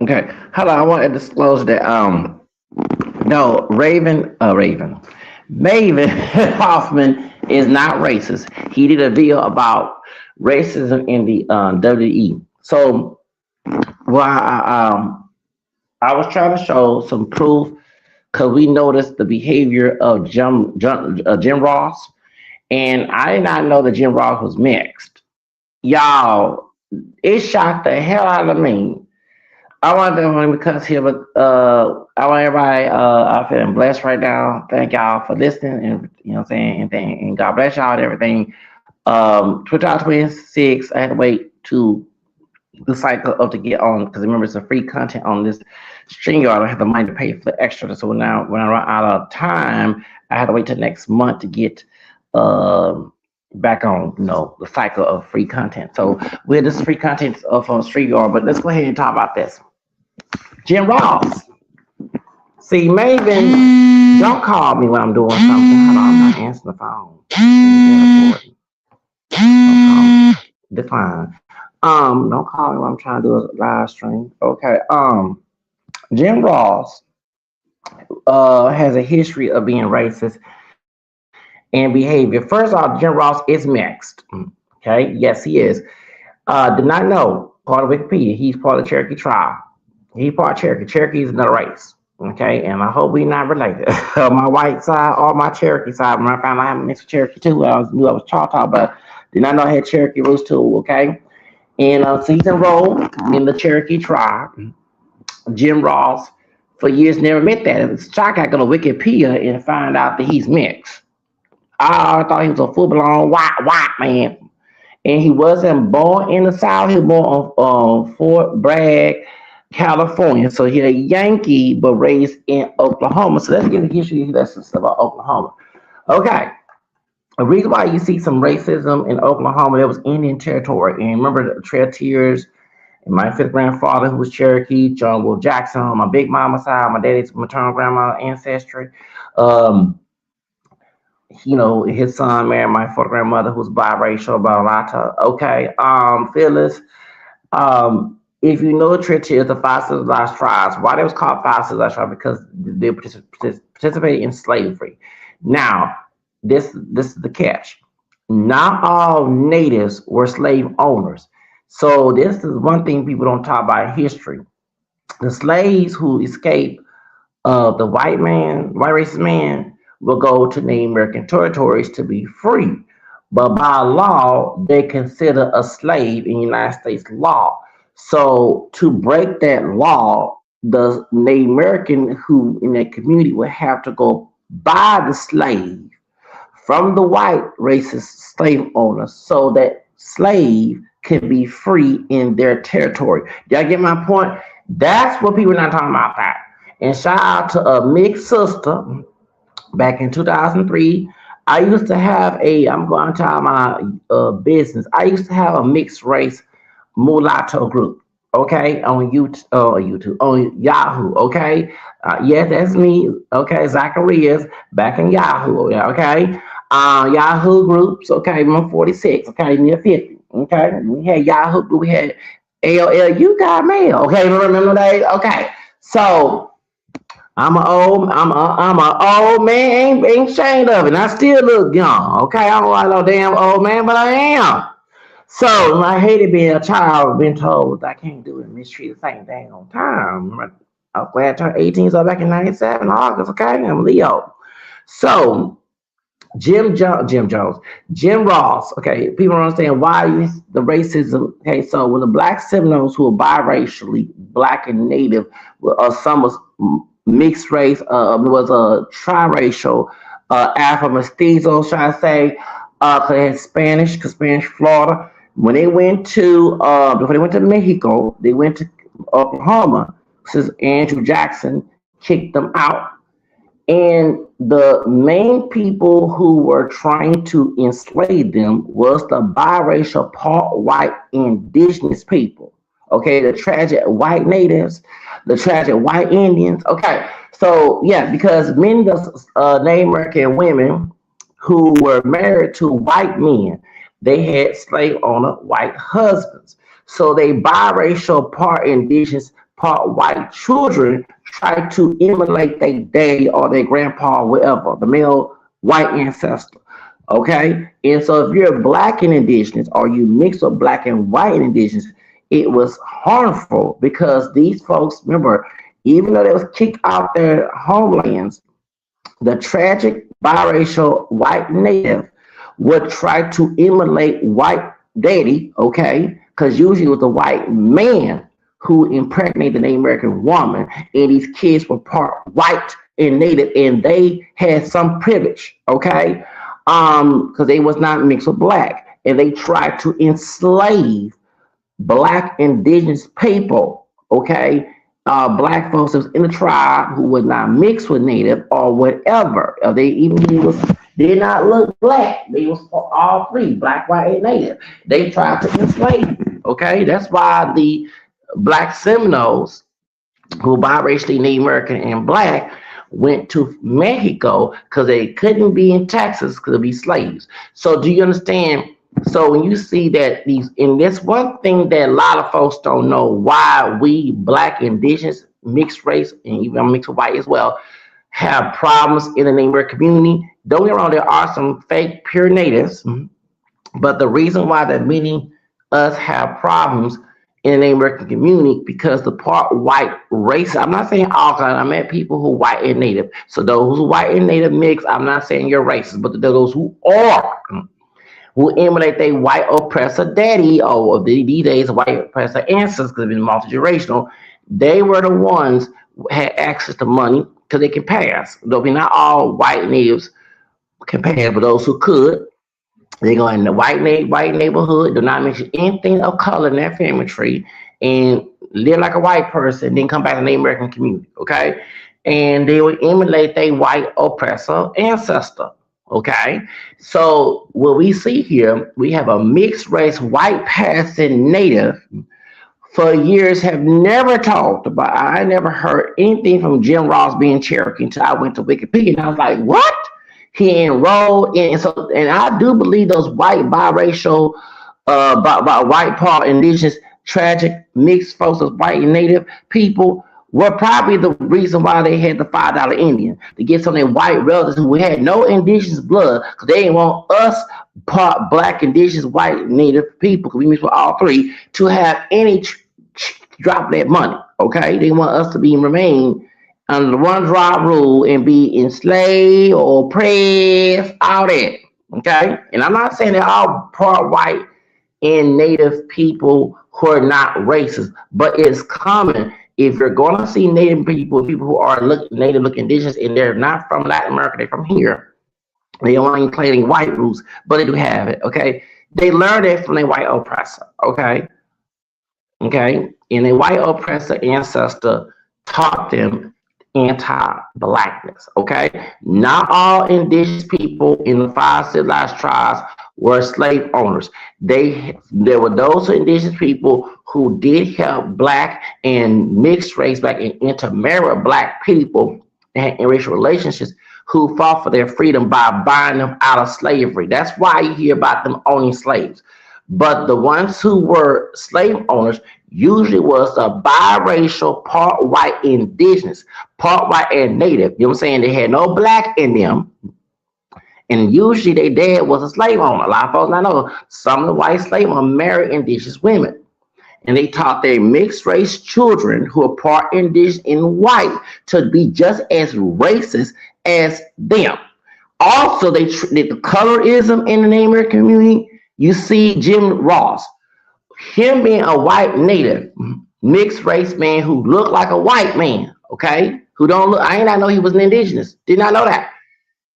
Okay, hello. I want to disclose that no, Mavin Hoffman is not racist. He did a video about racism in the WWE. So, well, I was trying to show some proof because we noticed the behavior of Jim Ross, and I did not know that Jim Ross was mixed. Y'all, it shocked the hell out of me. I want to because here, but I want everybody. I'm feeling blessed right now. Thank y'all for listening, and you know what I'm saying, and God bless y'all and everything. 2026, I had to wait to the cycle of to get on because remember it's a free content on this stream. I don't have the money to pay for the extra. So now when I run out of time, I had to wait till next month to get um back on the cycle of free content. So we're this free content from StreamYard, but let's go ahead and talk about this. Jim Ross. See, Maven, don't call me when I'm doing something. Hold on, I'm not answering the phone. Don't call me. Decline. Don't call me when I'm trying to do a live stream. Okay. Jim Ross has a history of being racist and behavior. First off, Jim Ross is mixed. Okay. Yes, he is. Did not know. Part of Wikipedia. He's part of the Cherokee tribe. He's part of Cherokee. Cherokee is another race. Okay, and I hope we're not related. My white side or my Cherokee side. When I found out I had mixed with Cherokee too, knew I was Choctaw, but did not know I had Cherokee roots too. Okay, and so he's enrolled in the Cherokee tribe. Jim Ross, for years, never met that. It's shock I go to Wikipedia and find out that he's mixed. I thought he was a full blown white man, and he wasn't born in the South. He was born on Fort Bragg, California. So he's a Yankee, but raised in Oklahoma. So let's get the history lessons about Oklahoma. Okay. The reason why you see some racism in Oklahoma, there was Indian territory. And remember the Trail Tears and my fifth grandfather, who was Cherokee, John Will Jackson, on my big mama side, my daddy's maternal grandma ancestry. Um, his son married my fourth grandmother, who was biracial, Balata. Okay. Phyllis. If you know Trinity is the five civilized tribes, why they was called five civilized tribes? Because they participated in slavery. Now, this is the catch. Not all natives were slave owners. So this is one thing people don't talk about in history. The slaves who escaped the white racist man, will go to Native American territories to be free. But by law, they consider a slave in United States law. So to break that law, the Native American who in that community would have to go buy the slave from the white racist slave owners so that slave can be free in their territory. Did I get my point? That's what people are not talking about that. And shout out to a mixed sister back in 2003. I used to have I'm going to tell my business. I used to have a mixed race mulatto group. Okay, on on Yahoo. Okay, yes, that's me. Okay, Zacharias back in Yahoo. Yeah, okay, Yahoo groups. Okay, I'm 46. Okay, near 50. Okay, we had Yahoo. We had AOL. You got mail. Okay, remember that? Okay, so I'm a old man, ain't ashamed of it. And I still look young. Okay, I don't like no damn old man, but I am. So I hated being a child, being told I can't do it, mistreated the same thing on time. I'm glad I turned 18, so back in 97, August, okay? I'm Leo. So Jim Jones, Jim Ross, okay, people don't understand why the racism, okay, so when the black Seminoles who were biracially black and native, some was mixed race, was a triracial, Afro mestizo, should I say, cause they had Spanish, cause Spanish Florida. When they went to before they went to Mexico, they went to Oklahoma. Since Andrew Jackson kicked them out, and the main people who were trying to enslave them was the biracial, part white, indigenous people. Okay, the tragic white natives, the tragic white Indians. Okay, so yeah, because many of the Native American women who were married to white men, they had slave owner white husbands. So they biracial, part indigenous, part white children try to emulate their daddy or their grandpa, whatever, the male white ancestor. Okay, and so if you're black and indigenous, or you mix up black and white and indigenous, it was harmful because these folks, remember, even though they was kicked out their homelands, the tragic biracial white native would try to emulate white daddy, okay? Because usually it was a white man who impregnated the Native American woman, and these kids were part white and native, and they had some privilege, okay? Because they was not mixed with black, and they tried to enslave black indigenous people, okay? Black folks that was in the tribe who was not mixed with native or whatever. Or they even he was did not look black. They was all three, black, white, and native. They tried to enslave you. Okay, that's why the black Seminoles, who biracially Native American and black, went to Mexico because they couldn't be in Texas because they'd be slaves. So do you understand? So when you see that these, and that's one thing that a lot of folks don't know, why we black, indigenous, mixed race, and even mixed with white as well, have problems in the Native American community. Don't get me wrong, there are some fake pure natives, but the reason why that many us have problems in the Native American community because the part white race, I'm not saying all kind, I meant people who white and native. So those who white and native mix, I'm not saying you're racist, but those who emulate their white oppressor daddy or these days white oppressor ancestors because it's been multi-generational, they were the ones who had access to money because they can pass. Though not all white natives can pass, but those who could, they go in the white neighborhood, do not mention anything of color in their family tree, and live like a white person, then come back to the Native American community, okay? And they would emulate their white oppressor ancestor, okay? So what we see here, we have a mixed race, white passing native for years have never talked about. I never heard anything from Jim Ross being Cherokee until I went to Wikipedia, and I was like, what? He enrolled in, so, and I do believe those white biracial, by white part indigenous, tragic mixed folks, those white and native people were probably the reason why they had the $5 Indian to get some of their white relatives who had no indigenous blood because they didn't want us part black, indigenous, white, native people, because we mix with all three, to have any drop of that money. Okay, they want us to be remain under the one drop rule and be enslaved or oppressed, all that. Okay, and I'm not saying they're all part white and native people who are not racist, but it's common. If you're going to see native people, people who are native look indigenous, and they're not from Latin America, they're from here. They don't want claiming white roots, but they do have it. Okay, they learned it from their white oppressor. Okay, and a white oppressor ancestor taught them anti-blackness. Okay, not all indigenous people in the 5 civilized tribes were slave owners. There were those indigenous people who did help black and mixed race, black and intermarried black people in racial relationships, who fought for their freedom by buying them out of slavery. That's why you hear about them owning slaves. But the ones who were slave owners usually was a biracial, part white indigenous, part white and native. You know what I'm saying? They had no black in them. And usually their dad was a slave owner. A lot of folks not know some of the white slave owners married indigenous women. And they taught their mixed race children who are part indigenous and white to be just as racist as them. Also, they did the colorism in the Native American community. You see Jim Ross, him being a white native, mixed race man who looked like a white man, okay? Who don't look, I ain't not know he was an indigenous. Did not know that.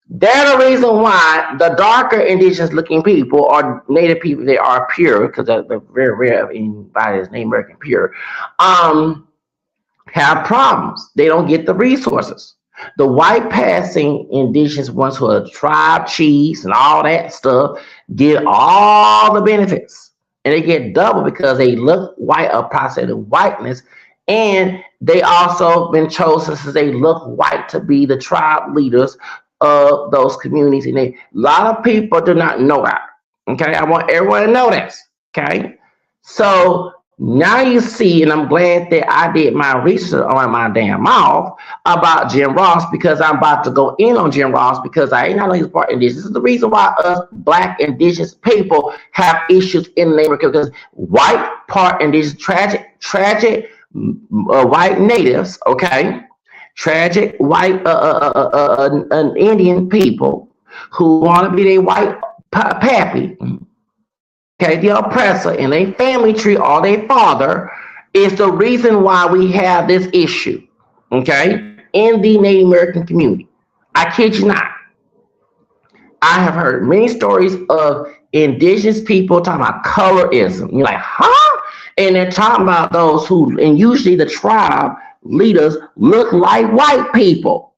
They're the reason why the darker indigenous looking people or native people, they are pure, because they're very rare in by this Native American pure, have problems. They don't get the resources. The white passing indigenous ones who are tribe chiefs and all that stuff get all the benefits. And they get double because they look white, a process of whiteness, and they also been chosen since they look white to be the tribe leaders of those communities. And a lot of people do not know that. Okay, I want everyone to know this. Okay, so Now you see, and I'm glad that I did my research on my damn mouth about Jim Ross because I'm about to go in on Jim Ross because I ain't know he's part indigenous. This is the reason why us black indigenous people have issues in the neighborhood because white part indigenous, tragic white natives, okay, tragic white Indian people who want to be their white pappy, okay, the oppressor in a family tree or their father is the reason why we have this issue, okay, in the Native American community. I kid you not. I have heard many stories of indigenous people talking about colorism. You're like, huh? And they're talking about those who, and usually the tribe leaders look like white people.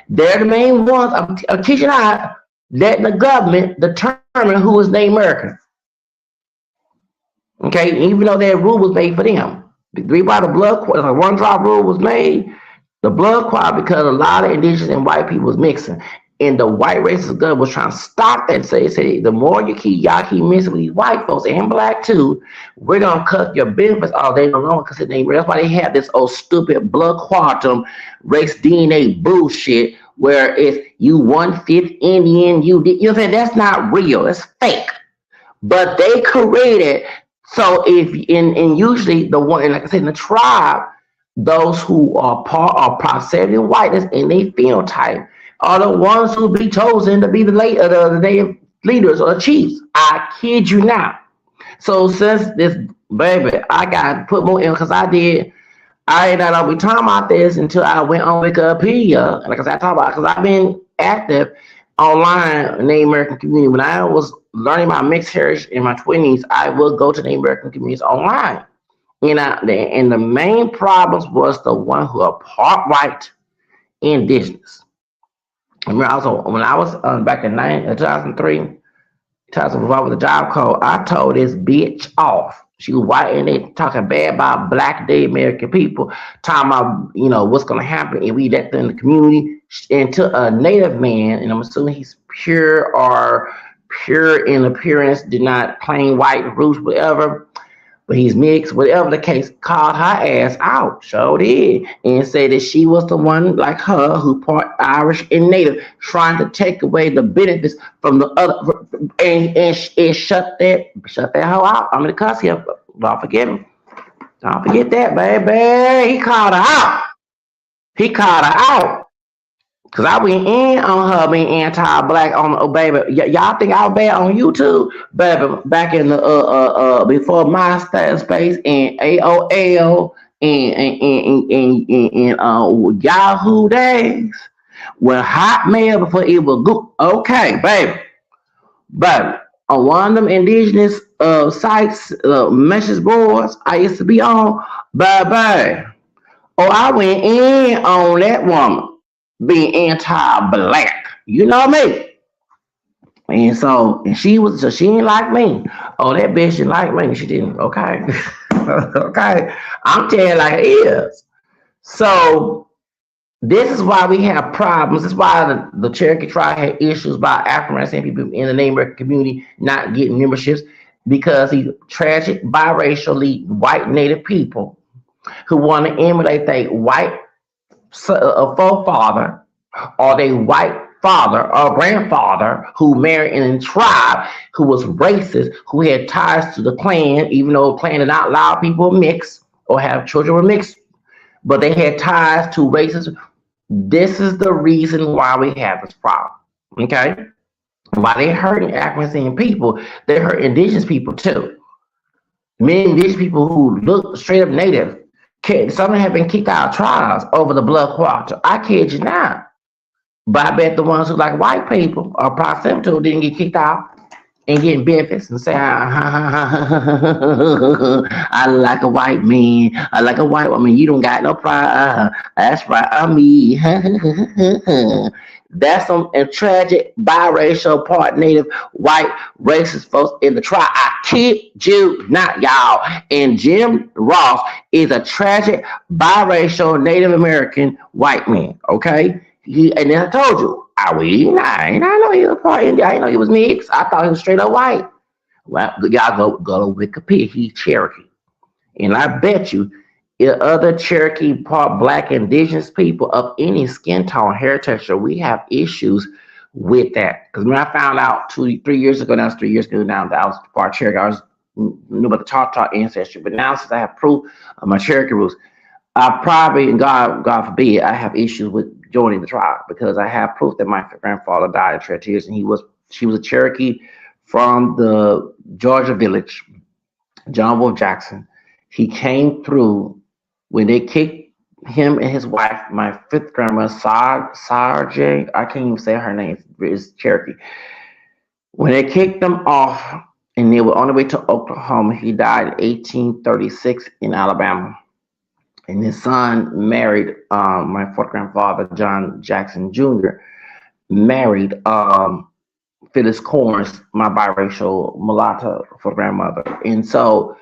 They're the main ones, I'm kid you not, letting the government determine who is Native American. Okay, even though that rule was made for them. The reason why the one drop rule was made, the blood clot because a lot of indigenous and white people was mixing. And the white racist government was trying to stop that. So they said the more y'all keep mixing with these white folks and black too, we're gonna cut your benefits all day long because that's why they have this old stupid blood quantum race DNA bullshit where if you 1/5 Indian, you know what I'm saying? That's not real, it's fake. But they created so if and usually the one and like I said in the tribe, those who are part of proximity whiteness and they phenotype are the ones who be chosen to be the native leaders or chiefs. I kid you not. So since this baby, I got to put more in because I ain't not be talking about this until I went on Wikipedia. And like I said, I talk about because I've been active online in the American community. When I was learning my mixed heritage in my 20s, I would go to the American communities online. And the main problems was the one who are part white, indigenous. I remember also when I was back in 2003, 2005 with the job code, I told this bitch off. She was white and they talking bad about black day American people, talking about, what's gonna happen if we let them in the community into a native man, and I'm assuming he's pure or pure in appearance, did not claim white roots, whatever, but he's mixed, whatever the case, called her ass out, sure did, and said that she was the one like her who part Irish and Native, trying to take away the benefits from the other, and shut that hoe out. I'm gonna cuss here, don't forget him. Don't forget that, baby. He called her out. He called her out. Cause I went in on her being anti-black on baby. Y'all think I was bad on YouTube, baby? Back in the before MySpace and AOL and Yahoo days, when Hotmail before it was good. Okay, baby, baby. On one of them indigenous sites, message boards I used to be on, baby. Oh, I went in on that woman being anti-black. You know me. And she didn't like me. Oh, that bitch didn't like me. She didn't. Okay. Okay. I'm telling you like it is. So this is why we have problems. This is why the Cherokee tribe had issues about African American people in the Native American community not getting memberships because these tragic biracially white Native people who want to emulate their white forefather or their white father or grandfather who married in a tribe who was racist, who had ties to the Klan, even though the Klan did not allow people to mix or have children with mixed, but they had ties to racism. This is the reason why we have this problem. Okay? Why they hurting African people, they hurt indigenous people too. Many indigenous people who look straight up native, some have been kicked out of tribes over the blood quota. I kid you not. But I bet the ones who like white people or proximity to didn't get kicked out and getting benefits and say, I like a white man, I like a white woman, you don't got no pride. That's right, I'm me. That's some tragic biracial part native white racist folks in the tribe. I kid you not, y'all. And Jim Ross is a tragic biracial Native American white man. Okay, and then I told you, I know he was part Indian. I didn't know he was mixed. I thought he was straight up white. Well, y'all go to Wikipedia. He's Cherokee. And I bet you, if other Cherokee, part Black, Indigenous people of any skin tone, hair texture, we have issues with that. Because when I found out 3 years ago, now it's 3 years ago now that I was part Cherokee, I was knew about the Choctaw ancestry. But now since I have proof of my Cherokee roots, I probably, and God forbid, I have issues with joining the tribe because I have proof that my grandfather died in Traiteers, and she was a Cherokee from the Georgia village, John Wolf Jackson. He came through when they kicked him and his wife, my fifth grandma, Sarge, I can't even say her name, it's Cherokee. When they kicked them off and they were on the way to Oklahoma, he died in 1836 in Alabama. And his son married my fourth grandfather, John Jackson Jr., married Phyllis Corns, my biracial mulatto for grandmother. And so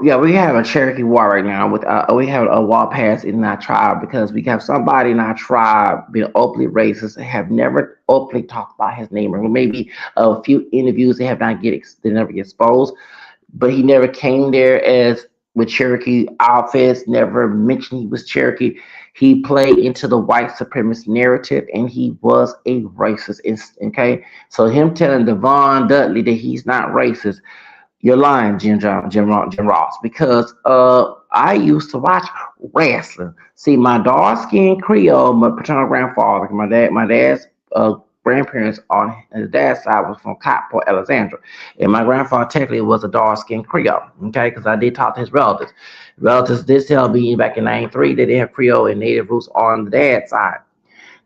yeah, we have a Cherokee war right now. With we have a war passed in our tribe because we have somebody in our tribe being openly racist and have never openly talked about his name, or maybe a few interviews they never get exposed. But he never came there as with Cherokee outfits. Never mentioned he was Cherokee. He played into the white supremacist narrative, and he was a racist. Okay, so him telling Devon Dudley that he's not racist, you're lying, Jim Ross, because I used to watch wrestling. See, my dark skinned Creole, my paternal grandfather, my dad's grandparents on his dad's side was from Cottport, Alexandria, and my grandfather technically was a dark skinned Creole. Okay, because I did talk to his relatives. Relatives did tell me back in '93 that they have Creole and Native roots on the dad's side.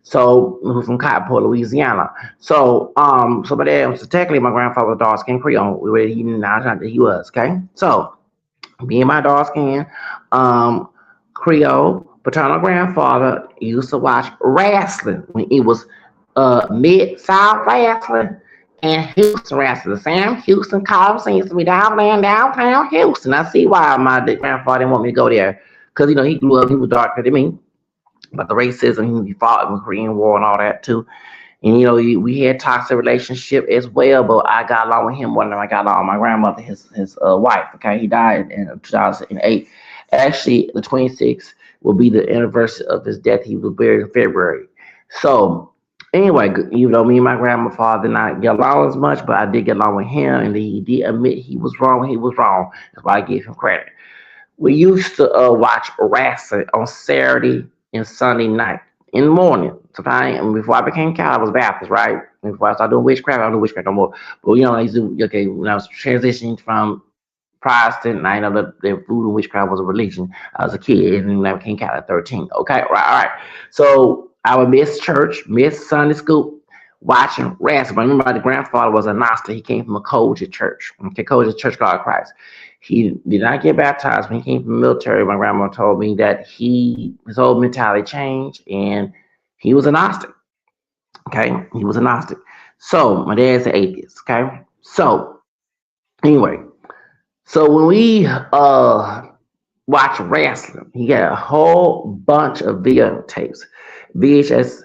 So from Cottonport, Louisiana. So my dad, so technically my grandfather was dark skin Creole, where he not that he was, okay? So me and my dark skin um Creole paternal grandfather used to watch wrestling when it was mid South wrestling and Houston wrestling. Sam Houston Coliseum used to be downtown Houston. I see why my grandfather didn't want me to go there. Because he grew up, he was darker than me, but the racism he fought in the Korean War and all that too. And we had toxic relationship as well, but I got along with him more than I got along with my grandmother, his wife. Okay, he died in 2008. Actually, the 26th will be the anniversary of his death. He was buried in February. So anyway, even though me and my grandfather did not get along as much, but I did get along with him, and he did admit he was wrong when he was wrong. That's why I gave him credit. We used to watch wrestling on Saturday and Sunday night in the morning. Sometimes before I became Cal, I was Baptist, right? And before I started doing witchcraft, I don't do witchcraft no more. But I used to okay when I was transitioning from Protestant, and I know that the voodoo witchcraft was a religion. I was a kid, and I became Cal at 13. Okay, right, all right. So I would miss church, miss Sunday school, watching wrestling. But I remember my grandfather was a Gnostic. He came from a Kojic church. Okay, Kojic Church God of Christ. He did not get baptized when he came from the military. My grandma told me that his whole mentality changed and he was a Gnostic. Okay, he was a Gnostic. So my dad's an atheist. Okay, so anyway, so when we watch wrestling, he got a whole bunch of videotapes, VHS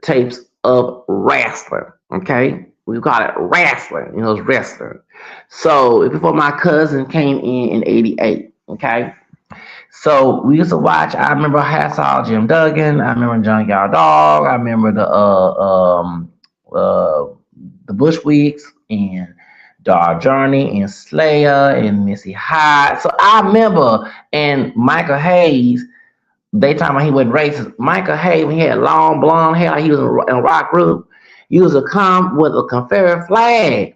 tapes of wrestling. Okay, we call it wrestling. It's wrestling. So before my cousin came in '88. Okay, so we used to watch. I remember Hassall, Jim Duggan. I remember Junkyard Dog. I remember uh, the Bushwicks and Dog Journey and Slayer and Missy Hyde. So I remember, and Michael Hayes, they talking about he wasn't racist. Michael Hayes, when he had long blonde hair, like he was in a rock group, used to come with a Confederate flag.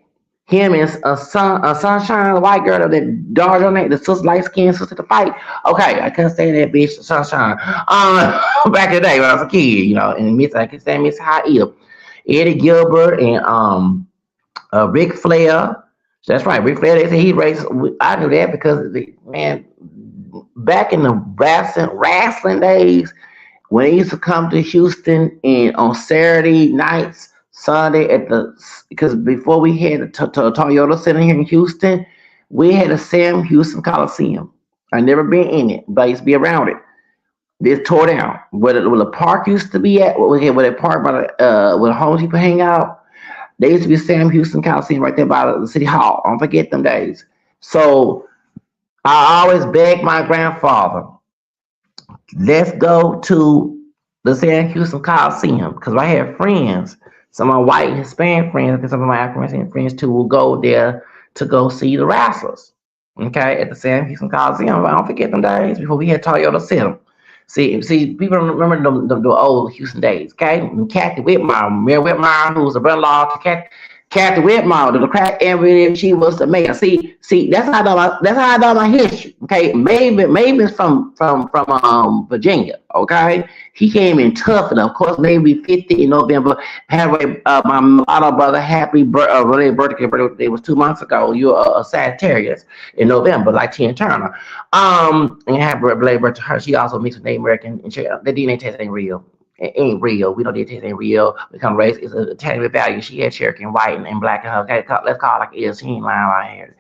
Him and a sunshine, a white girl that dark on that, the sister light skinned sister to fight. Okay, I couldn't stand that bitch, sunshine. Back in the day when I was a kid, and I could stand Miss High either. Eddie Gilbert and Ric Flair. That's right, Ric Flair. They say he racist. I knew that because man, back in the wrestling days, when they used to come to Houston and on Saturday nights, Sunday because before we had the Toyota Center here in Houston, we had a Sam Houston Coliseum. I never been in it, but I used to be around it. It's tore down. Where the park used to be at, where the park by where the homeless people hang out, there used to be Sam Houston Coliseum right there by the city hall. I don't forget them days. So I always begged my grandfather, let's go to the San Houston Coliseum because I had friends, some of my white and Hispanic friends, and some of my African friends too, will go there to go see the wrestlers. Okay, at the San Houston Coliseum. I don't forget them days before we had Toyota Center. See, people remember the old Houston days. Okay, and Kathy Whitmire, Mayor Whitmire, who was the brother-in-law to Kathy Whitmire, the crack and she was the mayor. See, that's how I know my history. Okay, Maven's from Virginia. Okay, he came in tough, and of course, maybe 50 in November. Have my mulatto brother related birthday was 2 months ago. You're a Sagittarius in November, like Tina Turner. And have related birthday to her. She also mixed with Native American, and the DNA test ain't real. It ain't real. We know the test ain't real. Become race is a tangible value. She had Cherokee and white and black in her. Okay, let's call it like it is. She ain't lying right here.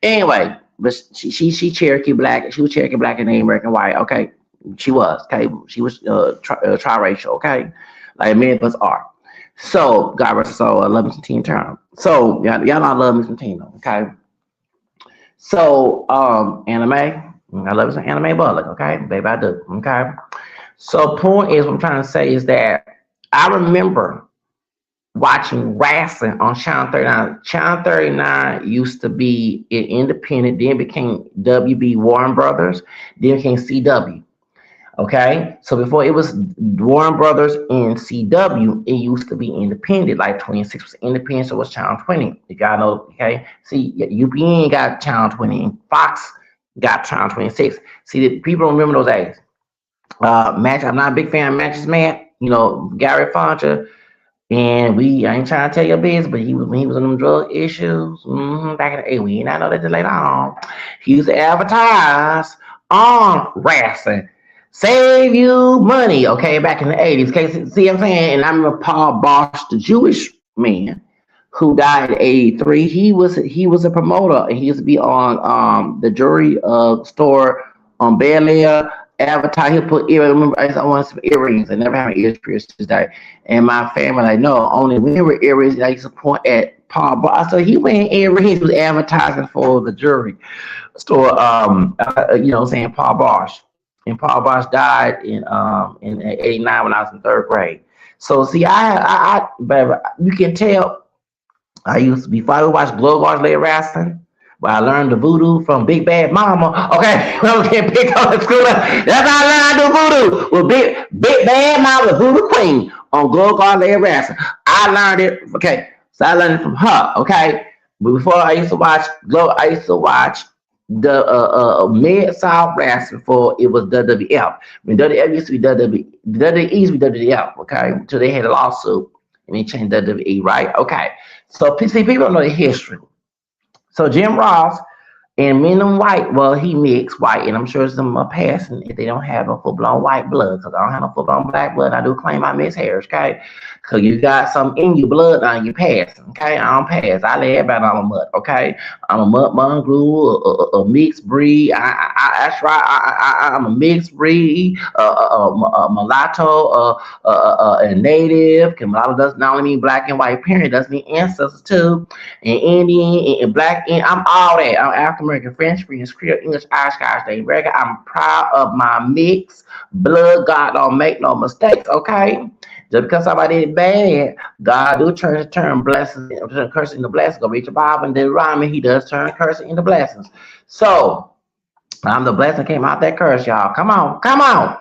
Anyway, but she Cherokee black. She was Cherokee black and Native American white. Okay, she was. Okay, she was triracial. Okay, like many of us are. So God rest her soul. I love me some Tina Turner. So y'all know I love me some Tina. Okay. So anime. I love me some anime Bullock. Okay, baby, I do. Okay. So point is, what I'm trying to say is that I remember watching wrestling on Channel 39. Channel 39 used to be an independent, then became WB Warren Brothers, then became CW. Okay, so before it was Warren Brothers and CW, it used to be independent, like 26 was independent, so it was Channel 20. You gotta know, okay? See, UPN got Channel 20 and Fox got Channel 26. See, the people don't remember those days. Match, I'm not a big fan of Matches Man. You know, Gary Foncha, and I ain't trying to tell your business, but he was when he was on them drug issues back in the 80s. We not know that till later on. He used to advertise on wrestling. Save you money, okay, back in the 80s. Okay, see what I'm saying? And I remember Paul Bosch, the Jewish man who died in 83. He was a promoter and he used to be on the jewelry store on Bel Air advertise. He'll put earrings. I remember I want some earrings. I never had my ears pierced this day. And my family like, no, only we wear earrings. And I used to point at Paul Bosch. So he went earrings. He was advertising for the jewelry store. Saying Paul Bosch. And Paul Bosch died in '89 when I was in third grade. So see, baby, you can tell I used to before I would watch Glow Guards Lay Wrestling. But I learned the voodoo from Big Bad Mama. Okay, when I was getting picked on the school, that's how I learned how to do voodoo. With Big Bad Mama, the Voodoo Queen on Glow Guard Lay Wrestling. I learned it. Okay, so I learned it from her. Okay, but before I used to watch the Mid South Wrestling before it was WWF. When WWF used to be WWE used to be WWF. Okay, until they had a lawsuit and they changed WWE. Right? Okay, so see, people don't know the history. So Jim Ross and men and white, well, he mixed white, and I'm sure some are passing if they don't have no full blown white blood, because I don't have no full blown black blood. I do claim I miss hairs, okay? Because you got some in your blood now, you passing, okay? I don't pass. I lay everybody on a mutt, okay? I'm a mutt mongrel, a mixed breed. That's right. I'm a mixed breed, a mulatto, a native. Because mulatto does not only mean black and white, period. It does mean ancestors too, and Indian and black. And I'm all that. I'm African American, French, British, Creole, English, Irish, Scottish, Native American. I'm proud of my mix. Blood, God don't make no mistakes, okay? Just because somebody did bad, God do turn blessings, turn cursing into blessings. Go read your Bible and Deuteronomy, he does turn cursing into blessings. So I'm the blessing came out that curse, y'all. Come on, come on.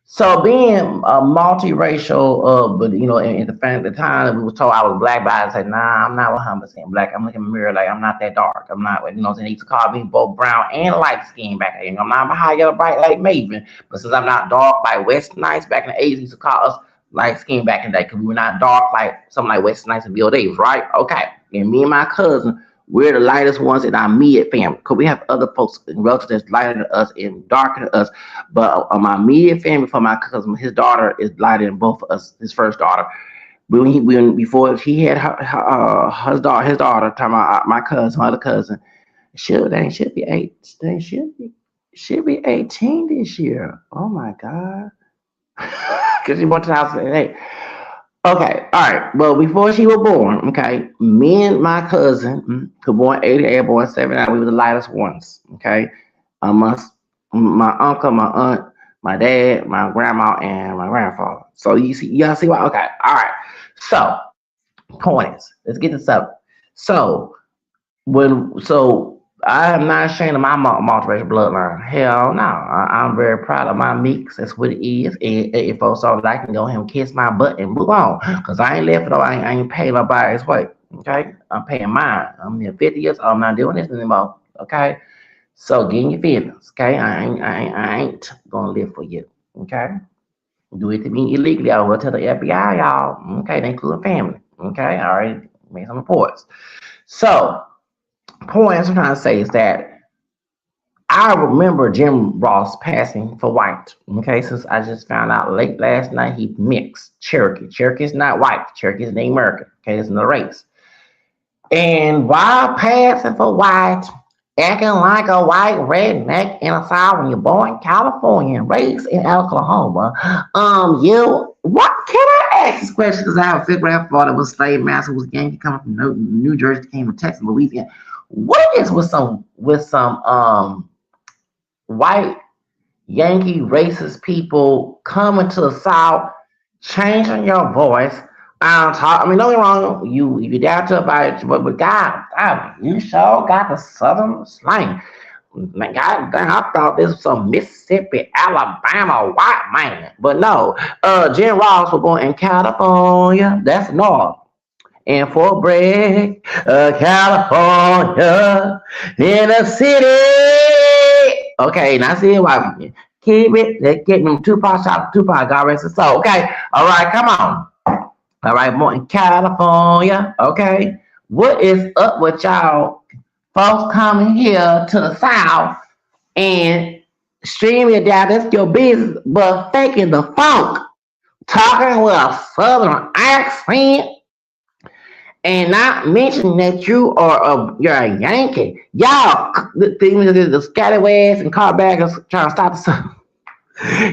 So being a multiracial, but in the time that we were told I was black, but I said, nah, I'm not 100% black. I'm looking in the mirror like I'm not that dark. I'm not, they used to call me both brown and light skin back then. I'm not high yellow bright like Mavin, but since I'm not dark like West Nights back in the 80s, they used to call us light skin back in the day because we were not dark like something like West Nights and Bill Davis, right? Okay. And me and my cousin, we're the lightest ones in our immediate family because we have other folks and relatives that's lighter than us and darker than us. But my immediate family, for my cousin, his daughter is lighter than both of us. His first daughter, before he had his daughter, talking about my cousin, my other cousin, should be 18 this year. Oh my God, because he went to the house and hey. Okay, all right. Well, before she was born, okay, me and my cousin, who born 88, born 79, we were the lightest ones, okay? My my uncle, my aunt, my dad, my grandma, and my grandfather. So y'all see why? Okay, all right. So points. Let's get this up. So so I am not ashamed of my multiracial bloodline. Hell no. I'm very proud of my mix. That's what it is. And folks so that I can go ahead and kiss my butt and move on. Cause I ain't left it all. I ain't paying nobody's way. Okay? I'm paying mine. I'm near 50 years old. I'm not doing this anymore. Okay? So get in your feelings. Okay? I ain't gonna live for you. Okay? Do it to me illegally. I will tell the FBI, y'all. Okay? They include family. Okay? I already made some reports. So point I'm trying to say is that I remember Jim Ross passing for white. Okay, since I just found out late last night he mixed Cherokee. Cherokee is not white. Cherokee is Native American. Okay, it's another race. And while passing for white, acting like a white redneck in the South when you're born in California and raised in Oklahoma, you what can I ask this question? Because I have a grandfather was slave master was Yankee coming from New Jersey, came from Texas, Louisiana. What is with some white Yankee racist people coming to the South, changing your voice? I mean, don't get me wrong, you down to about it, but God, you sure got the Southern slang. Man, God damn, I thought this was some Mississippi, Alabama white man, but no. Jim Ross was born in California. That's North. And Fort Bragg, California, in the city. Okay, now see why. Keep it. Let's get them Tupac shot. Tupac got rest of soul. Okay, all right, come on. All right, more in California. Okay, what is up with y'all folks coming here to the South and streaming it down? That's your business, but faking the funk, talking with a Southern accent and not mention that you're a Yankee. Y'all, the scallywags and carbaggers trying to stop the sun.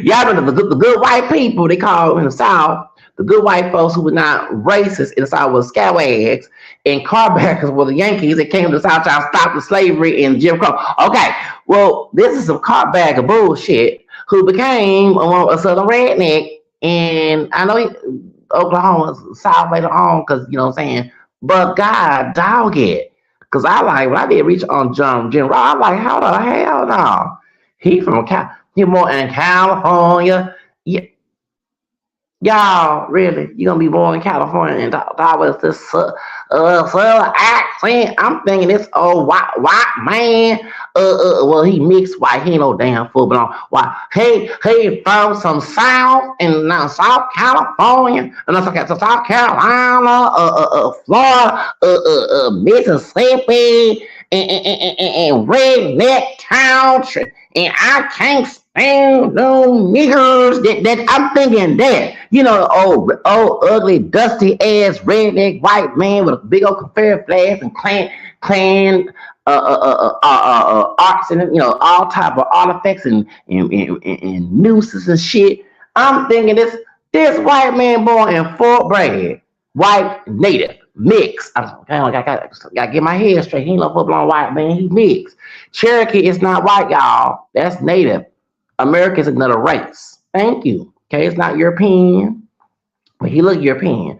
Y'all know the good white people they call in the South. The good white folks who were not racist in the South were scalawags, and carbackers were the Yankees that came to the South trying to stop the slavery and Jim Crow. Okay, well, this is some cartbagger bullshit who became a Southern redneck, and I know Oklahoma South later on because you know what I'm saying. But God, dog it, because I like when I did reach on Jim Ross, I'm like, how the hell no? He from he more in California. Yeah, y'all, really? You gonna be born in California and talk with this southern accent? I'm thinking this old white man. Well, he mixed white. He ain't no damn full blown white. He from some South and now South California, and South Carolina, Florida, Mississippi, and redneck country, and I can't stand no niggers. That I'm thinking that old ugly dusty ass redneck white man with a big old Confederate flag and clan arts and all type of artifacts and nooses and shit. I'm thinking this white man born in Fort Bragg, white native mix. I gotta get my head straight. He ain't no full blown white man. He mixed. Cherokee is not white, y'all. That's native. America is another race. Thank you. Okay, it's not European, but he look European.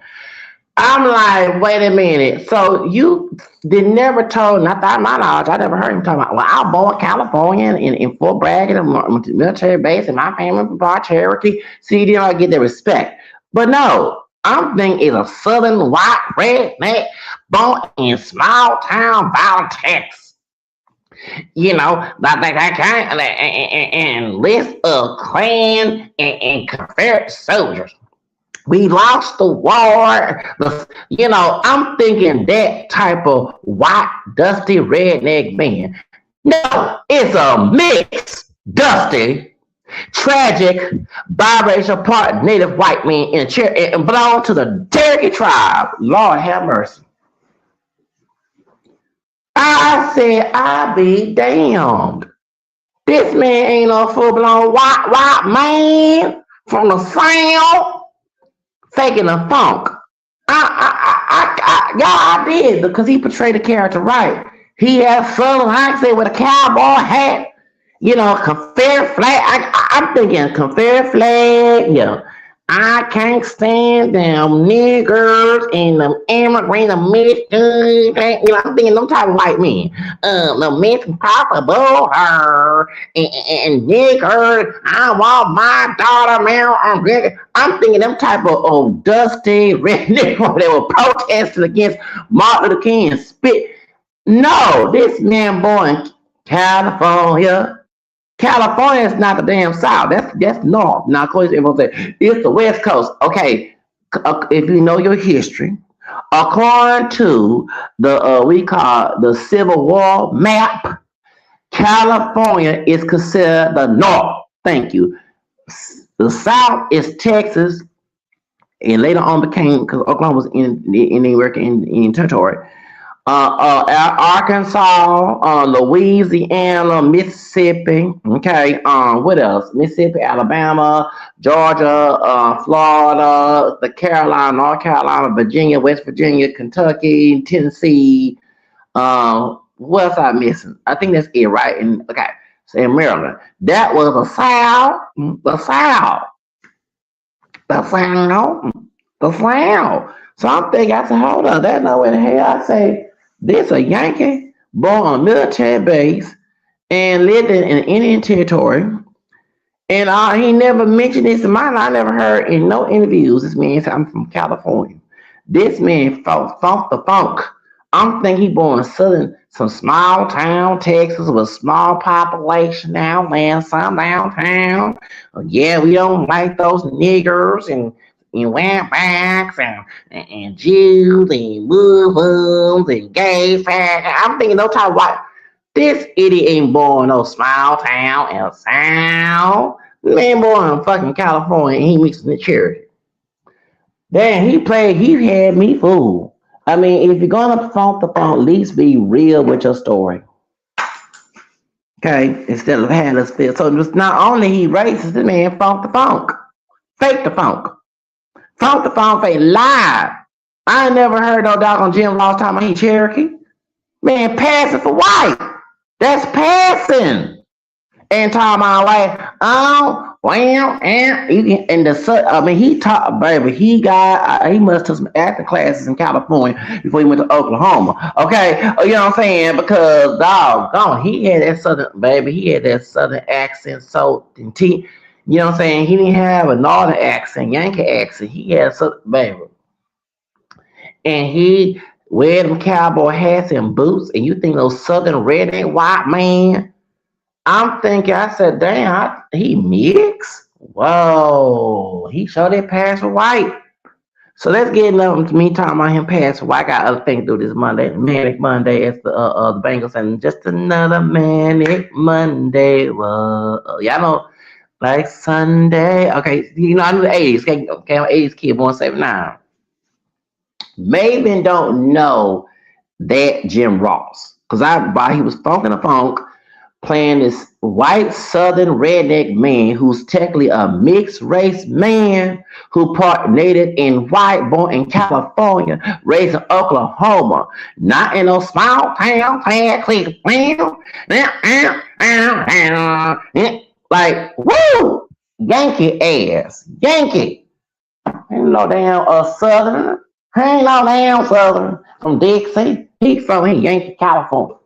I'm like, wait a minute. So you did never told, not that my knowledge, I never heard him talking about, well, I was born in California in Fort Bragg at a military base, and my family was part Cherokee. See, you didn't get the respect. But no, I'm thinking it's a southern white redneck born in small town Valley, Texas. That kind and list of Klan and Confederate soldiers. We lost the war. I'm thinking that type of white, dusty, redneck man. No, it's a mixed, dusty, tragic, biracial part native white man in a chair and belong to the Cherokee tribe. Lord have mercy. I said, I be damned. This man ain't no full blown white man from the South faking the funk. I did because he portrayed the character right. He had southern accent with a cowboy hat. Confederate flag. I'm thinking Confederate flag. Yeah. I can't stand them niggers and them immigrants, the Mexicans. I'm thinking them type of white men. The Mexican possible her and nigger. I want my daughter, man. I'm thinking them type of dusty redneck that were protesting against Martin Luther King spit. No, this man born in California. California is not the damn South. That's North. Now, of course, everyone say it's the West Coast. Okay, if you know your history, according to the we call the Civil War map, California is considered the North. Thank you. The South is Texas, and later on became because Oklahoma was in the working in territory. Arkansas, Louisiana, Mississippi. Okay, what else? Mississippi, Alabama, Georgia, Florida, the Carolina, North Carolina, Virginia, West Virginia, Kentucky, Tennessee. What else I'm missing? I think that's it, right? And okay, so in Maryland, that was the South, the South, the South, the South. So I'm thinking, I said, hold on, that's not where the hell I say. This a Yankee born on a military base and lived in Indian territory. And he never mentioned this in my life. I never heard in no interviews. This man said, I'm from California. This man funk the funk. I'm thinking he born in some small town, Texas, with a small population downland, some downtown. Yeah, we don't like those niggers and wetbacks and Jews and Muslims and gay fags. I'm thinking no type of white. This idiot ain't born no small town in the South. Man born in fucking California and he mixing the charity. Damn, he had me fooled. I mean, if you're gonna funk the funk, at least be real with your story. Okay? Instead of having us feel. So it's not only he racist, the man funk the funk. Fake the funk. Funk the funk fake live. I ain't never heard no dog on Jim Ross talking about he Cherokee. Man, passing for white. That's passing. And talking about like, oh, well, and he taught, baby, he must have some acting classes in California before he went to Oklahoma. Okay, you know what I'm saying? Because doggone, he had that southern accent. So you know what I'm saying? He didn't have a northern accent, Yankee accent. He had southern, baby, and he wear them cowboy hats and boots. And you think those southern redneck white man? I'm thinking, I said, damn, he mix? Whoa, he showed that pass for white. So let's get into me talking about him pass for white. I got other things to do this Monday, Manic Monday, as the Bengals, and just another Manic Monday. Y'all know, like Sunday. Okay, you know, I knew the 80s. Okay, I'm an 80s kid, born 79. Mavin don't know that Jim Ross. Because while he was funking the funk, playing this white southern redneck man who's technically a mixed race man who part native and white, born in California, raised in Oklahoma, not in no small town, like woo, Yankee ass, Yankee. Ain't no damn southern, ain't no damn southern from Dixie. He from Yankee, California.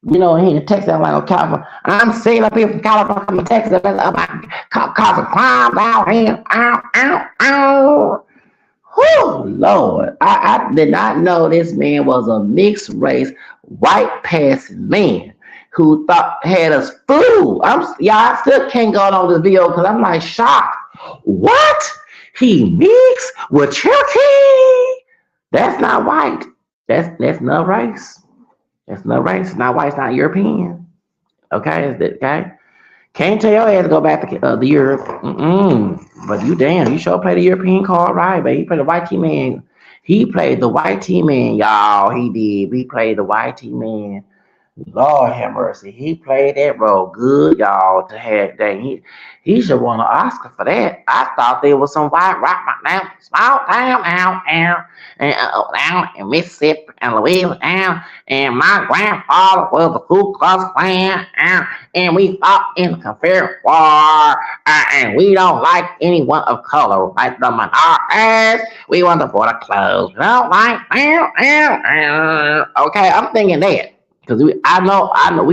You know, he in Texas, I'm like, California. I'm sitting up here from California, from Texas, about causing crimes out here. Ow, ow, ow. Oh, Lord. I did not know this man was a mixed race, white passing man who had us fooled. I still can't go on this video because I'm like shocked. What? He mixed with Cherokee? That's not white. That's not race. It's not race. It's not white. It's not European. Okay, okay. Can't tell your ass to go back to the Europe. But you sure play the European card right, baby. He played the white team man. He played the white team man, y'all. He did. He played the white team man. Lord have mercy. He played that role good, y'all. To have that, he should won an Oscar for that. I thought there was some white rock now, small town down in Mississippi and Louisiana, and my grandfather was a Ku Klux Klan, and we fought in the Confederate War, and we don't like anyone of color, like the minorities. We want to for the clothes. We don't like, okay. I'm thinking that. Because we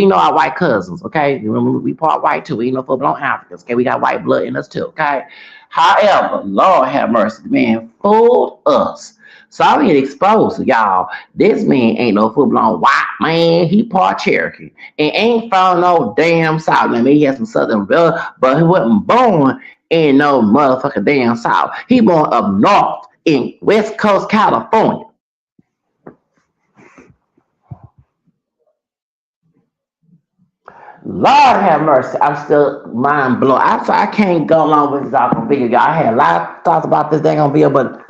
know our white cousins, okay? Remember, we part white too. We know full blown Africans, okay? We got white blood in us too, okay? However, Lord have mercy, the man fooled us. So I'm getting exposed to y'all. This man ain't no full blown white man. He part Cherokee and ain't from no damn South. I mean, he has some Southern blood, but he wasn't born in no motherfucking damn South. He born up north in West Coast California. Lord have mercy. I'm still mind blown. I can't go along with this off video. Y'all. I had a lot of thoughts about this thing on video, but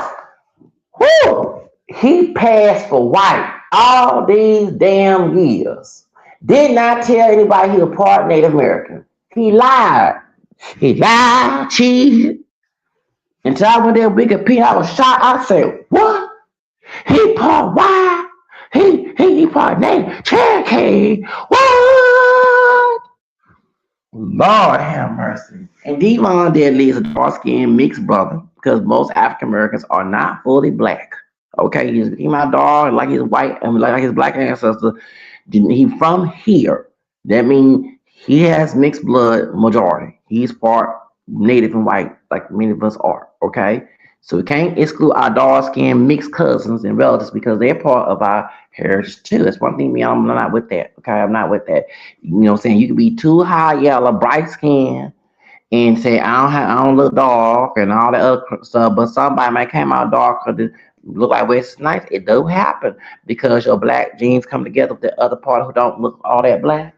whoo, he passed for white all these damn years. Did not tell anybody he was part Native American. He lied. He lied, cheated. Until I went there with Wikipedia, I was shocked. I said, what? He part white? He part Native Cherokee? What? Lord have mercy. And Devon Deadly is a dark skinned mixed brother because most African Americans are not fully black. Okay, he's my dog like his white and like his black ancestor. He from here. That means he has mixed blood majority. He's part native and white, like many of us are. Okay. So we can't exclude our dark skinned mixed cousins and relatives because they're part of our heritage too. That's one thing me, I'm not with that. Okay, I'm not with that. You know what I'm saying? You can be too high yellow, bright skin, and say I don't look dark and all that other stuff, but somebody might come out darker than look like West Nice. It do happen because your black genes come together with the other part who don't look all that black.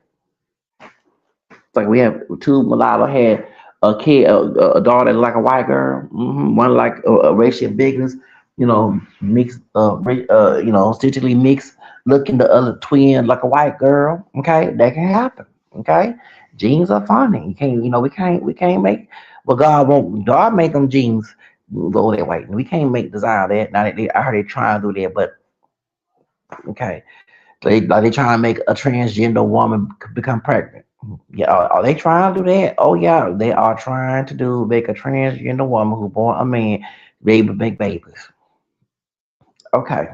It's like we have two mulatto had a kid, a daughter like a white girl, one like a racial bigness, mixed, statistically mixed, looking the other twin like a white girl. Okay, that can happen. Okay, genes are funny. You can't, we can't make. Well, God make them genes go that way. We can't make design that. Now I heard they trying to do that, but okay, they trying to make a transgender woman become pregnant. Yeah, are they trying to do that? Oh yeah, they are trying to do make a transgender woman who born a man be able to make babies. Okay.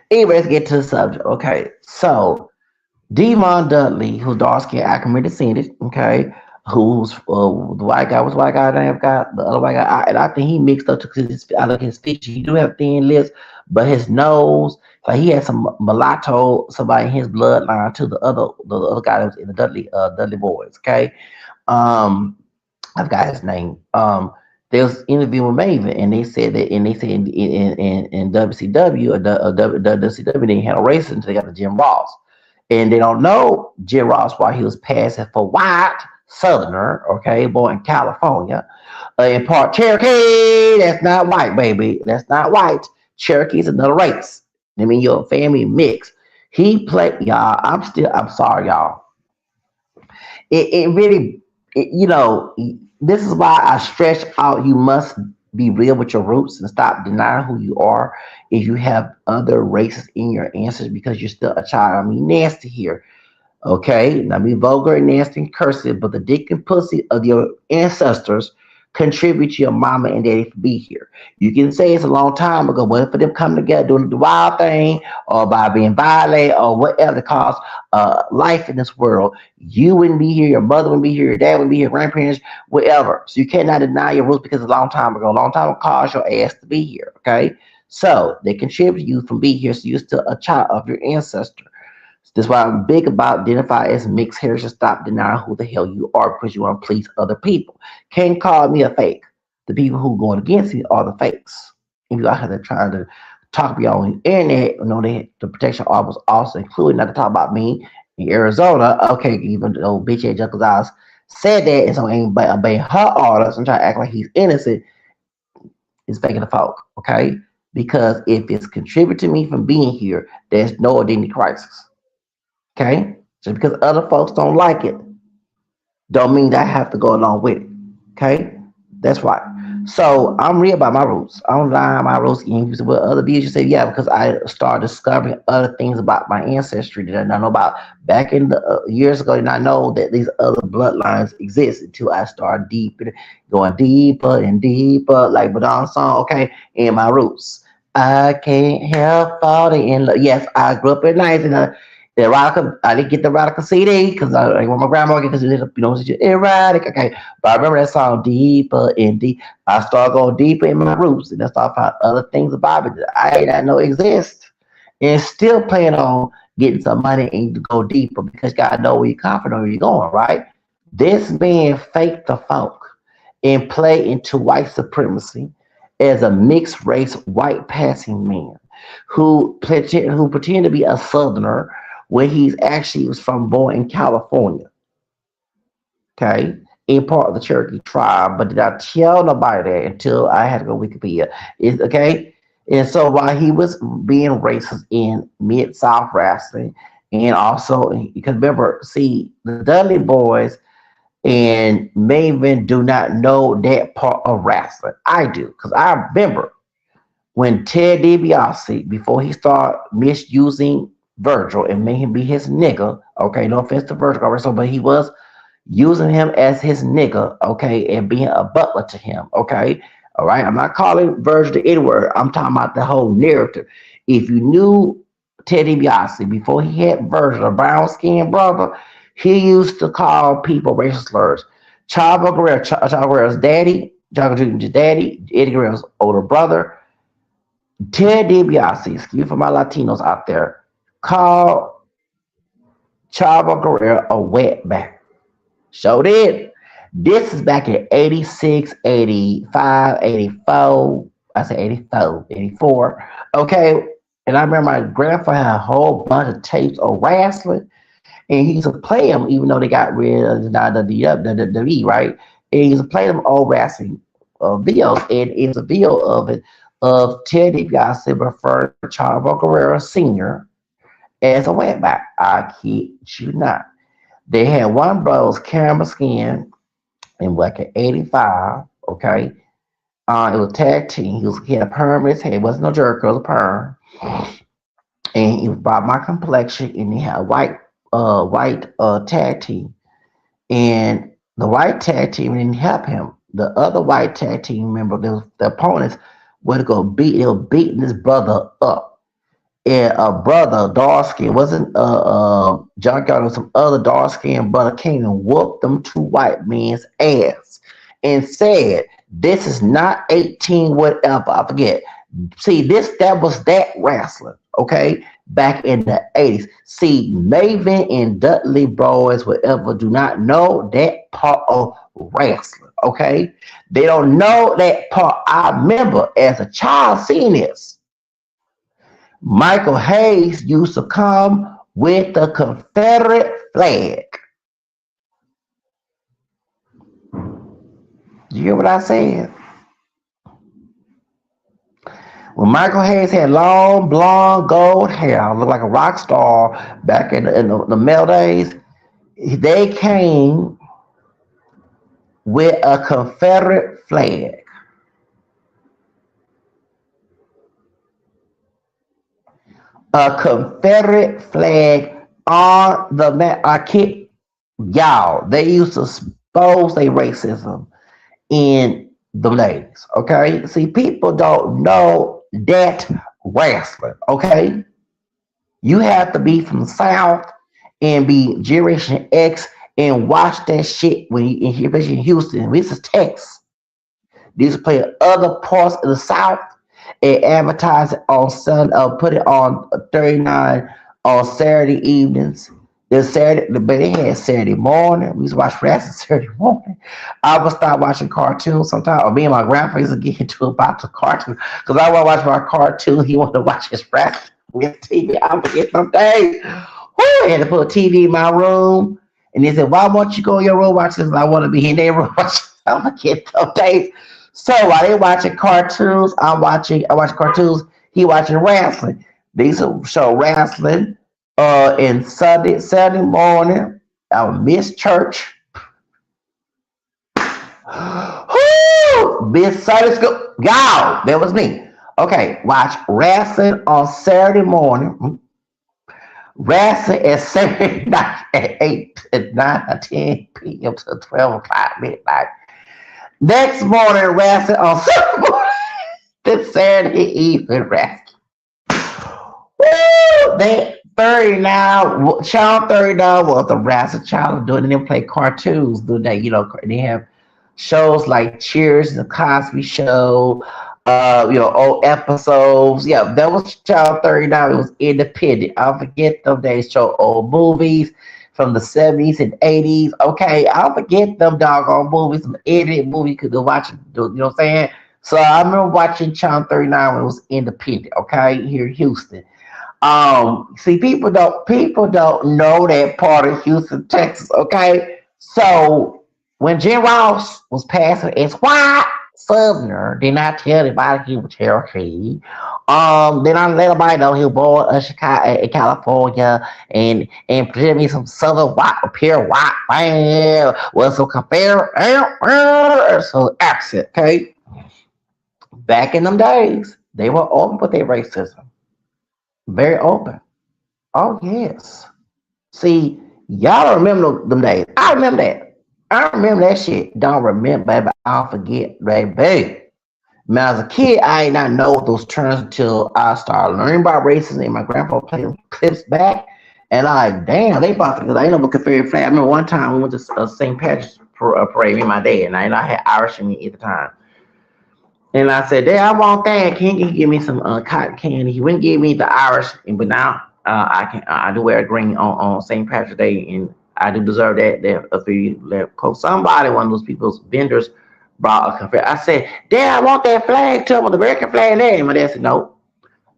Anyway, let's get to the subject. Okay, so Devon Dudley, who's dark skinned African descendant, okay, who's the white guy was white guy name got the other white guy, and I think he mixed up because I look at his features. He do have thin lips, but his nose, like he had some mulatto, somebody in his bloodline to the other guy that was in the Dudley boys. Okay, um, I forgot his name. There was interview with Mavin, and they said that, and they said in WCW or WCW they had a racism until they got the Jim Ross, and they don't know Jim Ross why he was passing for white Southerner, okay, born in California, in part Cherokee. That's not white, baby. That's not white. Cherokee is another race. I mean, your family mix. He played, y'all. I'm sorry, y'all. It really, this is why I stretch out. You must be real with your roots and stop denying who you are if you have other races in your ancestors because you're still a child. I mean, nasty here. Okay, now be vulgar and nasty and cursive, but the dick and pussy of your ancestors contribute to your mama and daddy to be here. You can say it's a long time ago, but for them coming together doing the wild thing or by being violated or whatever the cause life in this world, you wouldn't be here, your mother wouldn't be here, your dad wouldn't be here, grandparents, whatever. So you cannot deny your roots because a long time ago, a long time ago caused your ass to be here. Okay. So they contribute to you from being here, so you're still a child of your ancestor. That's why I'm big about identify as mixed heritage. Stop denying who the hell you are because you want to please other people. Can't call me a fake. The people who going against me are the fakes. If you out here trying to talk me on the internet, that the protection order was also included. Not to talk about me in Arizona. Okay, even though bitch ass Junkers Eyes said that, and so ain't obeying her orders and trying to act like he's innocent is faking the folk. Okay, because if it's contributing to me from being here, there's no identity crisis. Okay. Just because other folks don't like it, don't mean that I have to go along with it. Okay? That's right. So I'm real about my roots. I don't lie on my roots. And you say, well, other views, you say, yeah, because I started discovering other things about my ancestry that I did not know about. Back in the years ago, I did not know that these other bloodlines exist until I started deeper, going deeper and deeper, like Badon song, okay, in my roots. I can't help falling in love. Yes, I grew up in nice and the erotica. I didn't get the erotica CD because I want my grandma because it is, it's erotic. Okay, but I remember that song deeper and deep. I started going deeper in my roots, and I started finding other things about it that I did not know exist, and still plan on getting some money and to go deeper because God know where you're confident where you're going. Right? This man faked the funk and play into white supremacy as a mixed race white passing man who pretended to be a southerner when he's actually was from born in California, okay, in part of the Cherokee tribe, but did not tell nobody that until I had to go Wikipedia. Is okay. And so while he was being racist in Mid South wrestling, and also because remember, see, the Dudley boys and Mavin do not know that part of wrestling. I do, because I remember when Ted DiBiase, before he started misusing Virgil and made him be his nigga, okay, no offense to Virgil, so, but he was using him as his nigga, okay, and being a butler to him, okay, all right. I'm not calling Virgil the N word. I'm talking about the whole narrative. If you knew Ted DiBiase before he had Virgil, a brown skinned brother, he used to call people racial slurs. Chavo Guerrero, Chavo Guerrero's daddy, Chavo Jr.'s daddy, Eddie Guerrero's older brother, Ted DiBiase, excuse me for my Latinos out there, called Chavo Guerrero a wetback. So did. This is back in 86, 85, 84. I said 84, 84. Okay. And I remember my grandfather had a whole bunch of tapes of wrestling, and he used to play them, even though they got rid of the WWE, right? And he used to play them old wrestling videos, and it's a video of it of Ted DiBiase referring to Chavo Guerrero Sr. as a wetback. I kid you not. They had one brother was camera skin in like an 85, okay? It was tag team. He had a perm in his head. It wasn't no jerk, it was a perm. And he was about my complexion, and he had a white tag team. And the white tag team didn't help him. The other white tag team member, the opponents, would go beat. They were beating his brother up. And a brother, dark skin, wasn't Junkyard or some other dark skin brother came and whooped them two white men's ass and said, "This is not 18, whatever." I forget. See, that was that wrestling, okay? Back in the 80s. See, Mavin and Dudley boys, whatever, do not know that part of wrestling, okay? They don't know that part. I remember as a child seeing this. Michael Hayes used to come with the Confederate flag. You hear what I said? When Michael Hayes had long, blonde, gold hair, looked like a rock star back in the male days, they came with a Confederate flag. A Confederate flag on the map. I kid y'all. They used to expose their racism in the ladies. Okay, see, people don't know that wrestling. Okay, you have to be from the South and be Generation X and watch that shit when you, especially in Houston. This is Texas. These play in other parts of the South and advertise it on put it on 39 on Saturday evenings. This Saturday, but they had Saturday morning. We used to watch wrestling Saturday morning. I would start watching cartoons sometimes, or me and my grandpa used to get into about the cartoon because I want to watch my cartoon. He wanted to watch his wrestling with TV. I forget some days. I had to put a TV in my room, and they said, "Why won't you go in your room watch this?" I want to be in their room watching. I forget some days. So while they watching cartoons, I watch cartoons. He watching wrestling. These show wrestling In Saturday morning, I missed church. Miss Sunday school. Y'all, that was me. Okay, watch wrestling on Saturday morning. Wrestling at Saturday night at 8 at 9 or 10 p.m. to 12 o'clock midnight. Next morning, wrestling on Saturday morning. This Saturday evening wrestling. Woo! They 30 now, Channel 30 now was the wrestling channel doing them play cartoons, do they? They have shows like Cheers, the Cosby Show, old episodes. Yeah, that was Channel 39. It was independent. I'll forget them days. Show old movies from the 70s and 80s. Okay, I'll forget them doggone movies, some edited movies you could go watch. You know what I'm saying? So I remember watching Channel 39 when it was independent. Okay, here in Houston. See, people don't know that part of Houston, Texas. Okay, so when Jim Ross was passing as white Southerner, did not tell anybody he was Cherokee. Then I let everybody know he was born in Chicago, in California, and pretend me some Southern white, pure white man with some compare so accent. Okay, back in them days, they were open with their racism, very open. Oh yes. See, y'all don't remember them days. I remember that. I remember that shit. Don't remember, baby. I'll forget, baby. Man, as a kid, I did not know those terms until I started learning about racism. And my grandpa played clips back, and I like, damn, they about to. Because I ain't no Confederate flag. I remember one time we went to St. Patrick's parade. Me and my dad, and I had Irish in me at the time. And I said, Dad, I want that. Can you give me some cotton candy? He wouldn't give me the Irish, but now I can. I do wear a green on St. Patrick's Day, and I do deserve that. That if you let somebody, one of those people's vendors, brought a Confederate. I said, Dad, I want that flag. Tell me the American flag there. And my dad said, no.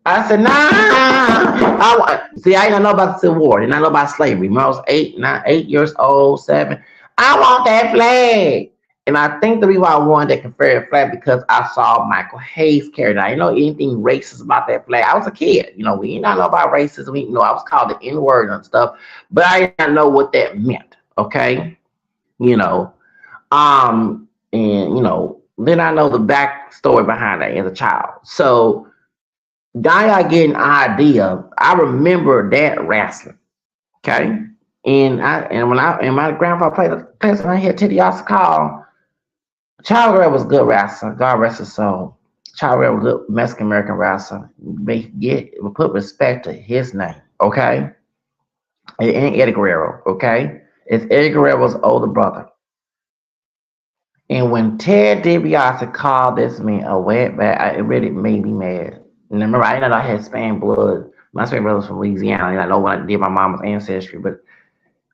I said, nah. See, I didn't know about the Civil War. I didn't know about slavery. When I was 8 years old, 7, I want that flag. And I think the reason why I wanted that Confederate flag because I saw Michael Hayes carry it. I didn't know anything racist about that flag. I was a kid. We did not know about racism. We know I was called the N word and stuff, but I did not know what that meant. Okay, you know, and then I know the backstory behind that as a child. So now I get an idea. I remember that wrestling. Okay. And my grandpa played a place when I hear Teddy Oscar call. Child Guerrero was a good wrestler. God rest his soul. Child Guerrero was a good Mexican American wrestler. We put respect to his name. Okay. And Eddie Guerrero. Okay. It's Eddie Guerrero's older brother. And when Ted DiBiase called this man a wetback, it really made me mad. And remember, I didn't know I had Spanish blood. My Spanish brother was from Louisiana, and I know when I did my mama's ancestry, but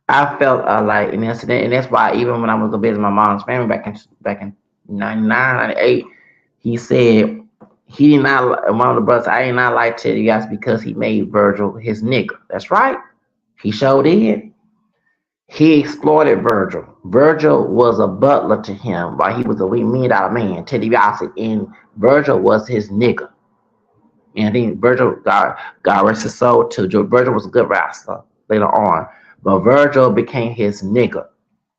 I felt like an incident, and that's why even when I was to visit my mom's family back in 99, 98, he said he did not. One of the brothers, I did not like Ted DiBiase because he made Virgil his nigga. That's right. He showed did. He exploited Virgil. Virgil was a butler to him while he was a $1 million man. Ted DiBiase, and Virgil was his nigga. And I think Virgil, God rest his soul too. Virgil was a good wrestler later on, but Virgil became his nigga.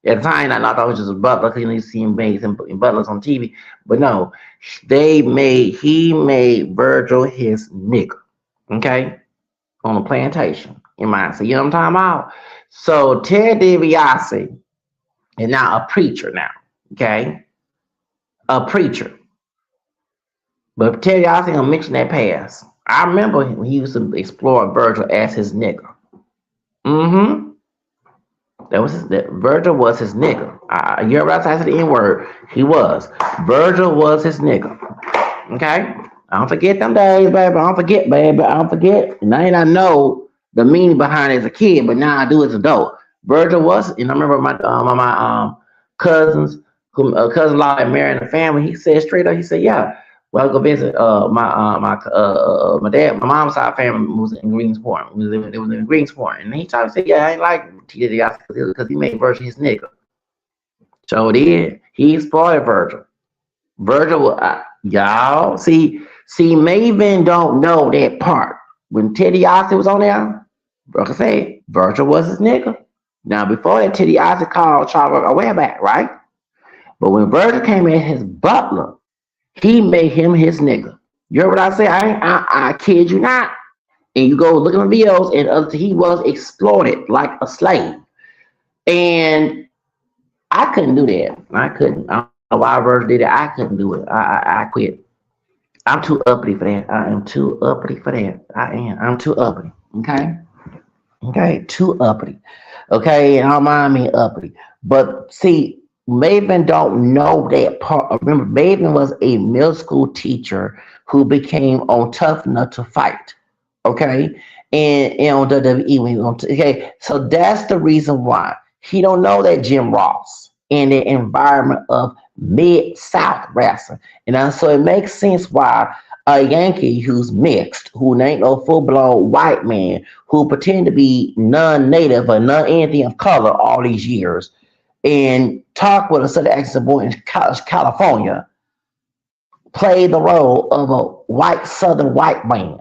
At the time, I thought it was just a butler because you see him made some butlers on TV, but no, he made Virgil his nigga. Okay, on a plantation in mind. So you know what I'm talking about. So Ted DiBiase is now a preacher now. Okay, a preacher. But Ted DiBiase gonna mention that past. I remember when he used to explore Virgil as his nigga. Mm-hmm. That Virgil was his nigga. You heard what I said the N word? He was. Virgil was his nigga. Okay? I don't forget them days, baby. I don't forget, baby. I don't forget. And I know the meaning behind it as a kid, but now I do as an adult. Virgil was, and I remember my cousins, cousin law that married the family. He said straight up, he said, yeah. Well, I go visit my dad, my mom's side family was in Greensport. It was in Greensport, and he tried to say, yeah, I ain't like T.D. because he made Virgil his nigga. So did he exploited Virgil? Virgil, y'all see, Mavin don't know that part. When Teddy Ossie was on there, Like I said, Virgil was his nigga. Now before that, Teddy Isaac called Charles a way back, right? But when Virgil came in his butler, he made him his nigga. You heard what I say? I kid you not. And you go look at the videos, and he was exploited like a slave. And I couldn't do that. I couldn't. I don't know why Virgil did it. I couldn't do it. I quit. I'm too uppity for that. I am too uppity for that. I am. I'm too uppity. Okay. Okay. Too uppity. Okay. And I don't mind me uppity. But see, Mavin don't know that part. Remember, Mavin was a middle school teacher who became on Tough Enough to Fight. Okay. And on WWE when he was okay. So that's the reason why he don't know that Jim Ross in the environment of mid South wrestling. So it makes sense why a Yankee who's mixed, who ain't no full blown white man, who pretend to be non native or non anything of color all these years, and talk with a southern accent born in California, played the role of a white southern white man.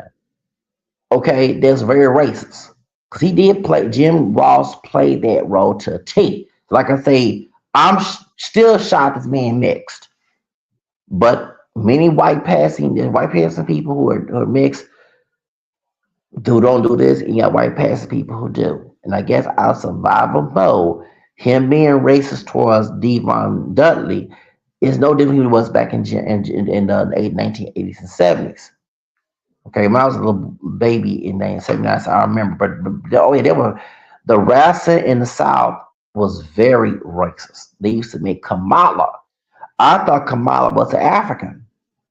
Okay, that's very racist. Because he did play, Jim Ross played that role to a T. Like I say, I'm still shocked as being mixed. But many white passing people who are mixed who don't do this, and you got white passing people who do. And I guess our survival mode, him being racist towards Devon Dudley, is no different than it was back in the 1980s and 70s. Okay, when I was a little baby in 1979, so I remember. Oh yeah, the wrestling in the South was very racist. They used to make Kamala. I thought Kamala was an African.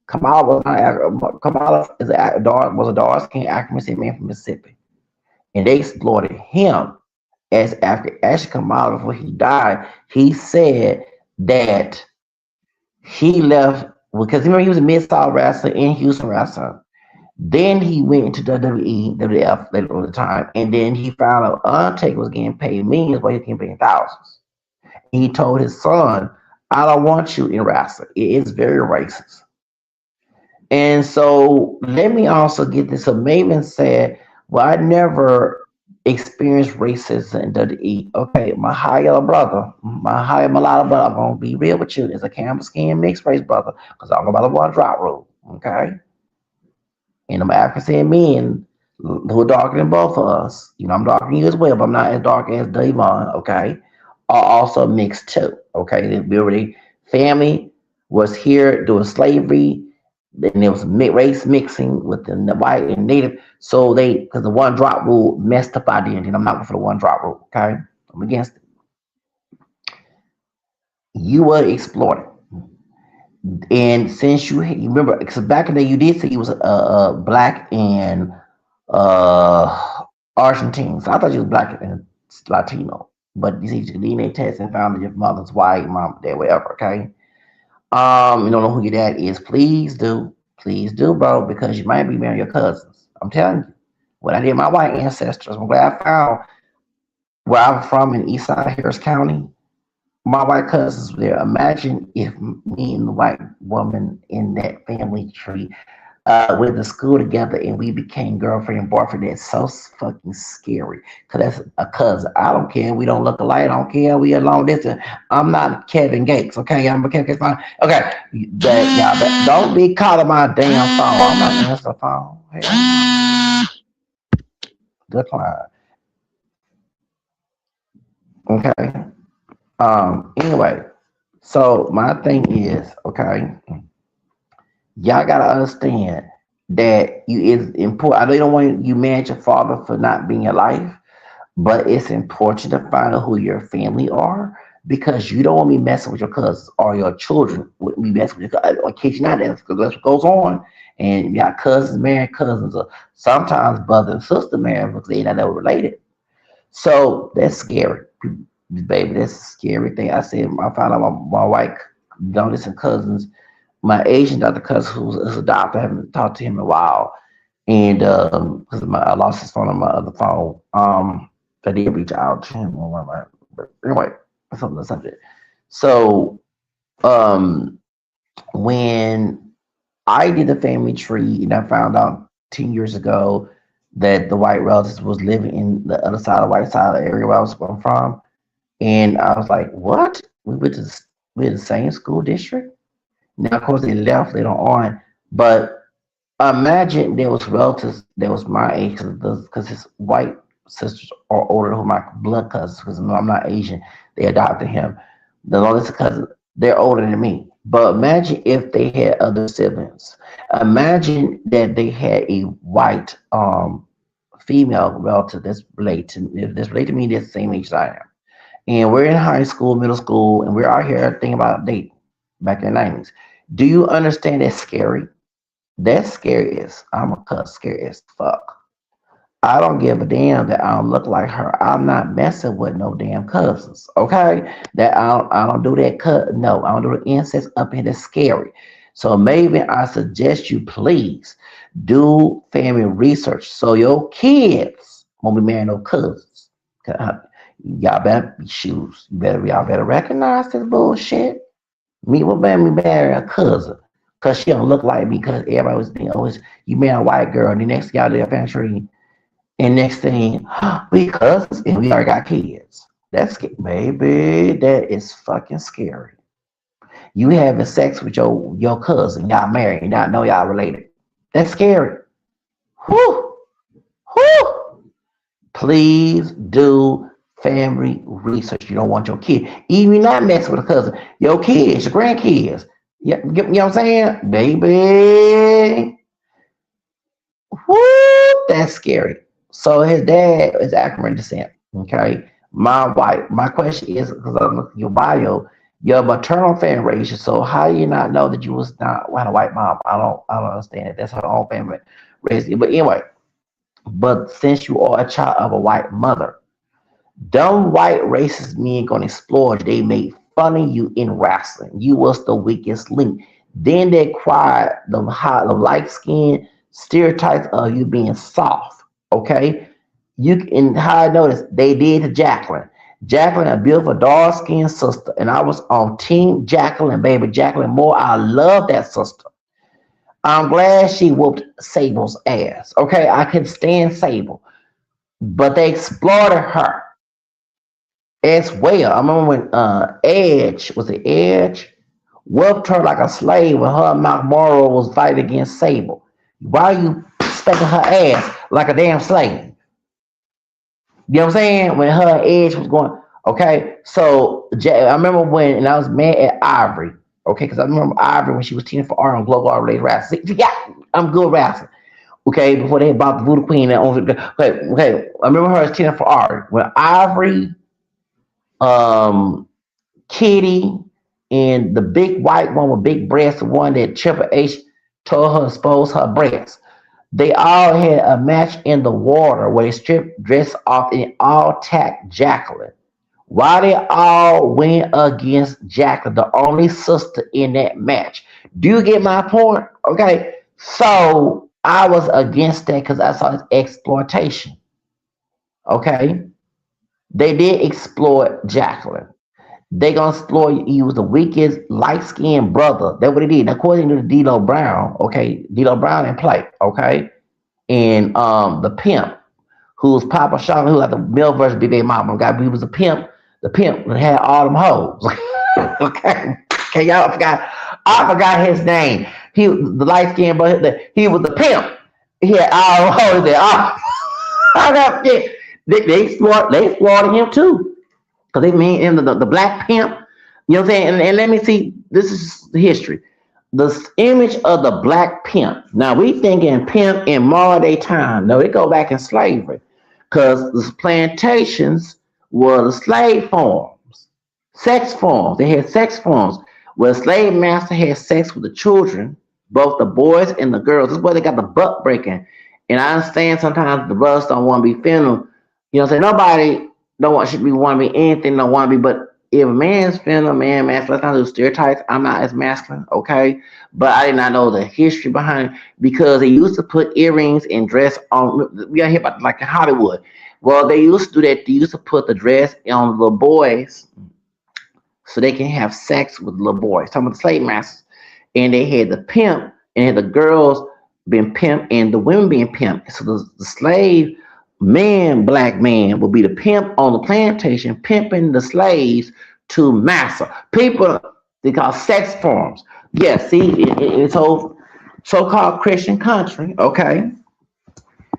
Kamala was not Kamala was a dark skinned African man from Mississippi, and they exploited him as African. Actually, Kamala before he died, he said that he left because remember he was a mid South wrestler in Houston wrestler. Then he went into WWE, WWF later on the time, and then he found out Undertaker was getting paid millions, but he was getting paid thousands. And he told his son, "I don't want you in wrestling. It is very racist." And so let me also get this. So Maven said, "Well, I never experienced racism in WWE." Okay, my high yellow brother, my high mulatto brother, I'm gonna be real with you. It's a camel skin mixed race brother, because I'm about the one drop rule. Okay. And I'm African men who are darker than both of us. I'm darker than you as well, but I'm not as dark as Devon, okay? Are also mixed too, okay? We already, family was here during slavery, and there was race mixing with the white and native. So because the one drop rule messed up identity, and I'm not for the one drop rule, okay? I'm against it. You were exploited. And since you remember, because back in the day, you did say you was black and Argentine. So I thought you was black and Latino. But you see, your DNA test and found that your mother's white, mom, dad, whatever. Okay. You don't know who your dad is. Please do, bro, because you might be marrying your cousins. I'm telling you. What I did, my white ancestors. I'm glad I found where I'm from in Eastside Harris County. My white cousins were there. Imagine if me and the white woman in that family tree went to school together and we became girlfriend and boyfriend. That's so fucking scary. Cause that's a cousin. I don't care. We don't look alike. I don't care. We are long distance. I'm not Kevin Gates. Okay, I'm a Kevin Gates. Okay, don't be calling my damn phone. I'm not answering the phone. Hey, decline. Okay. Anyway, so my thing is, okay, y'all gotta understand that you is important. I know you don't want you mad at your father for not being alive, but it's important to find out who your family are because you don't want me messing with your cousins or your children with me messing with your cousins. I kid you not, because that's what goes on. And you got cousins marrying cousins, or sometimes brother and sister marrying because they're not ever related. So that's scary, baby. That's a scary thing. I said I found out my white youngest and cousins, my Asian doctor cousin who's a doctor, I haven't talked to him in a while, and because I lost his phone on my other phone. I did reach out to him on but anyway, that's something the subject. So um, when I did the family tree, and I found out 10 years ago that the white relatives was living in the other side, the white side of the area where I was from. And I was like, what? We went to the same school district? Now, of course, they left later on, but imagine there was relatives that was my age because his white sisters are older than my blood cousins because I'm not Asian. They adopted him. The longest cousin, they're older than me. But imagine if they had other siblings. Imagine that they had a white female relative that's related to me that's the same age as I am. And we're in high school, middle school, and we're out here thinking about dating back in the 90s. Do you understand that's scary? That's scary as I'm a cuss, scary as fuck. I don't give a damn that I don't look like her. I'm not messing with no damn cousins. Okay, that I don't do that. Cut. No, I don't do the incest up here. That's scary. So maybe I suggest you please do family research so your kids won't be marrying no cousins. 'Cause, y'all better be shoes. Y'all better recognize this bullshit. Me what made me marry a cousin? Cause she don't look like me. Cause everybody was thinking, oh, you marry a white girl. And the next thing y'all live family, and next thing we cousins and we already got kids. That's baby. That is fucking scary. You having sex with your cousin, y'all married, and y'all know y'all related. That's scary. Whew, whew. Please do family research. You don't want your kid, even not messing with a cousin, your kids, your grandkids. Yeah, you know what I'm saying? Baby. Whoo, that's scary. So his dad is African descent. Okay. My wife, my question is because I'm looking at your bio, your maternal family raised you. So how do you not know that you was not had a white mom? I don't understand it. That's her own family raised you. But anyway, but since you are a child of a white mother, dumb white racist men gonna explore. They made fun of you in wrestling. You was the weakest link. Then they cried the light skin stereotypes of you being soft. Okay, you and how I noticed they did to Jacqueline. Jacqueline, a beautiful dark skinned sister, and I was on Team Jacqueline, baby. Jacqueline Moore, I love that sister. I'm glad she whooped Sable's ass. Okay, I can stand Sable, but they exploited her as well. I remember when Edge was the Edge whooped her like a slave when her and Mark Morrow was fighting against Sable. Why are you spanking her ass like a damn slave? You know what I'm saying? When her Edge was going, okay. So I remember when, and I was mad at Ivory, okay, because I remember Ivory when she was teaming for R on Global Related Wrestling. See, yeah, I'm good wrestling. Okay, before they bought the Voodoo Queen and okay. I remember her as teaming for R when Ivory um, Kitty, and the big white one with big breasts, the one that Triple H told her to expose her breasts. They all had a match in the water where they stripped dress off and all attacked Jacqueline. Why they all went against Jacqueline, the only sister in that match. Do you get my point? Okay. So I was against that because I saw this exploitation. Okay. They did exploit Jacqueline. They gonna exploit you was the weakest light skinned brother. That's what they did. According to D'Lo Brown, okay, D'Lo Brown in play, okay, and the pimp who was Papa Sean, who had the male version of Big Baby Mama. Guy, he was a pimp. The pimp that had all them hoes. Okay, y'all forgot. I forgot his name. He the light skinned brother. He was the pimp. He had all them hoes there. Oh, I got they exploited him too. Because they mean in the black pimp, you know what I'm saying? And let me see, this is the history. The image of the black pimp. Now we thinking pimp in modern day time. No, it go back in slavery. Because the plantations were the slave farms, sex farms. They had sex farms where the slave master had sex with the children, both the boys and the girls. This is where they got the butt breaking. And I understand sometimes the brothers don't want to be feminine. You know what I'm saying? Nobody don't want should be want to be anything, don't want to be, but if a man's feminine, a man masculine, let's not do stereotypes. I'm not as masculine, okay? But I did not know the history behind it because they used to put earrings and dress on. We got here about like in Hollywood. Well, they used to do that. They used to put the dress on the boys so they can have sex with little boys. Some of the slave masters, and they had the pimp and had the girls. being pimped and the women being pimped. So the slave man, black man, will be the pimp on the plantation, pimping the slaves to massa. People, they call sex forms. Yeah, see, it's whole so-called Christian country, okay?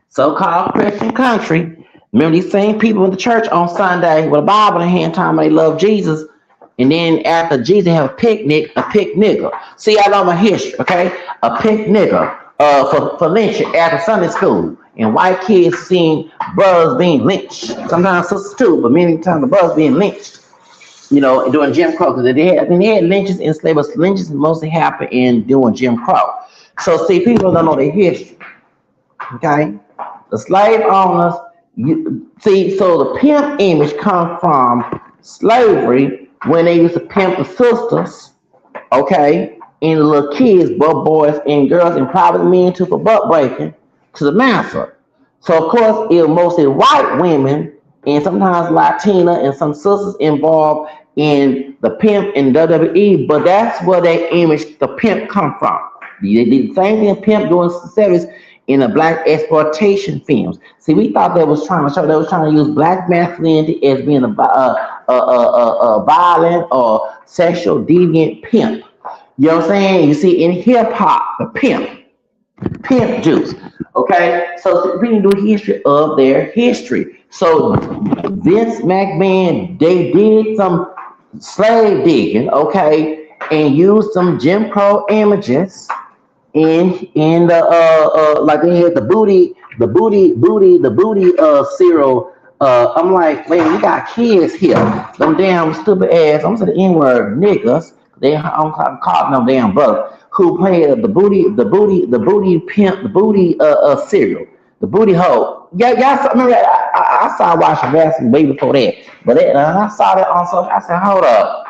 So-called Christian country. Remember these same people in the church on Sunday with a Bible in hand, time they love Jesus, and then after Jesus have a pick nigga. See, I know my history, okay? A pick nigga for lynching after Sunday school. And white kids seeing brothers being lynched. Sometimes sisters too, but many times the brothers being lynched. During Jim Crow, because they had lynches and slaves, but lynches mostly happen in doing Jim Crow. So see, people don't know their history. Okay, the slave owners. You see, so the pimp image comes from slavery when they used to pimp the sisters, okay, and the little kids, both boys and girls, and probably men too for butt breaking to the master. So of course, it was mostly white women and sometimes Latina and some sisters involved in the pimp in WWE, but that's where that image, the pimp, come from. They did the same thing pimp doing service in the black exploitation films. See, we thought they was trying to show they was trying to use black masculinity as being a violent or sexual deviant pimp. You know what I'm saying? You see, in hip hop, the pimp juice. Okay, so we can do history of their history. So Vince McMahon, they did some slave digging, okay, and used some Jim Crow images in the like they had the booty cereal. I'm like, man, we got kids here. Them damn stupid ass. I'm saying the N word niggas. I'm calling them damn brothers who played the booty pimp, the booty cereal, the booty hole. Yeah, y'all remember that? I started watching wrestling way before that, but I saw that on social. I said, hold up,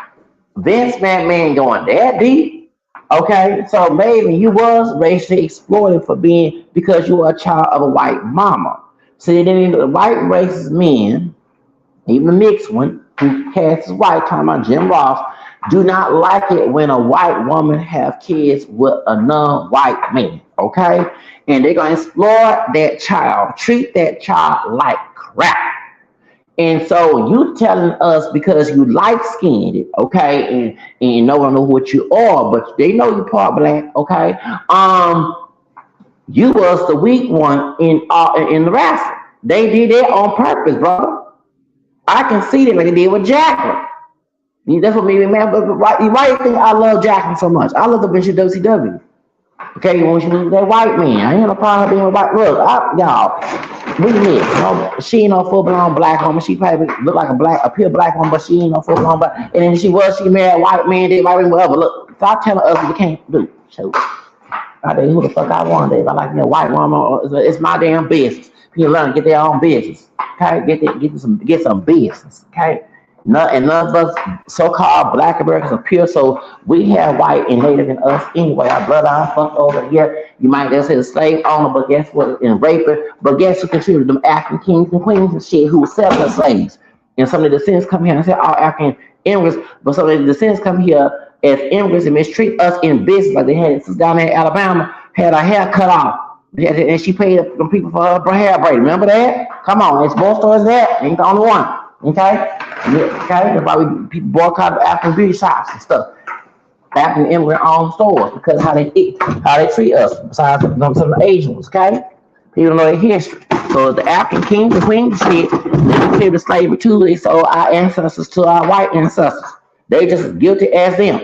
Vince McMahon going that deep? Okay, so maybe you was racially exploited for being because you were a child of a white mama. See, then the white racist men, even the mixed one, who casts white, talking about Jim Ross, do not like it when a white woman have kids with a non-white man, okay? And they're gonna exploit that child, treat that child like crap. And so you telling us because you light skinned, okay, and no one know what you are, but they know you part black, okay? You was the weak one in the wrestling. They did that on purpose, brother. I can see that like they did with Jacqueline. That's what made me mad. But why you think I love Jacqueline so much? I love the bitch at WCW. Okay, when she was that white man, I ain't no problem being a white. Look, y'all, we mix. She ain't no full blown black woman. She probably look like a pure black woman, but she ain't no full blown black. And then she married a white man, did white man, whatever. Look, stop telling us what we can't do. So, I tell you who the fuck I want. If I like me a white woman, it's my damn business. People learn to get their own business. Okay, get some business. Okay. And none of us so-called black Americans are pure, so we have white and native in us anyway. Our bloodline fucked over here. You might just say the slave owner, but guess what? And raper, but guess who contributed them African kings and queens and shit who were selling the slaves? And some of the descendants come here and say all African immigrants, but some of the descendants come here as immigrants and mistreat us in business like they had down there in Alabama, had her hair cut off. And she paid them people for her hair braid. Remember that? Come on, it's more stories that. Ain't the only one. Okay? That's why people boycott African beauty shops and stuff. African immigrant owned stores because how they treat us, besides some of the Asian ones, okay? People don't know their history. So the African kings and queens shit, they cleared the slavery too. They sold our ancestors to our white ancestors. They just as guilty as them.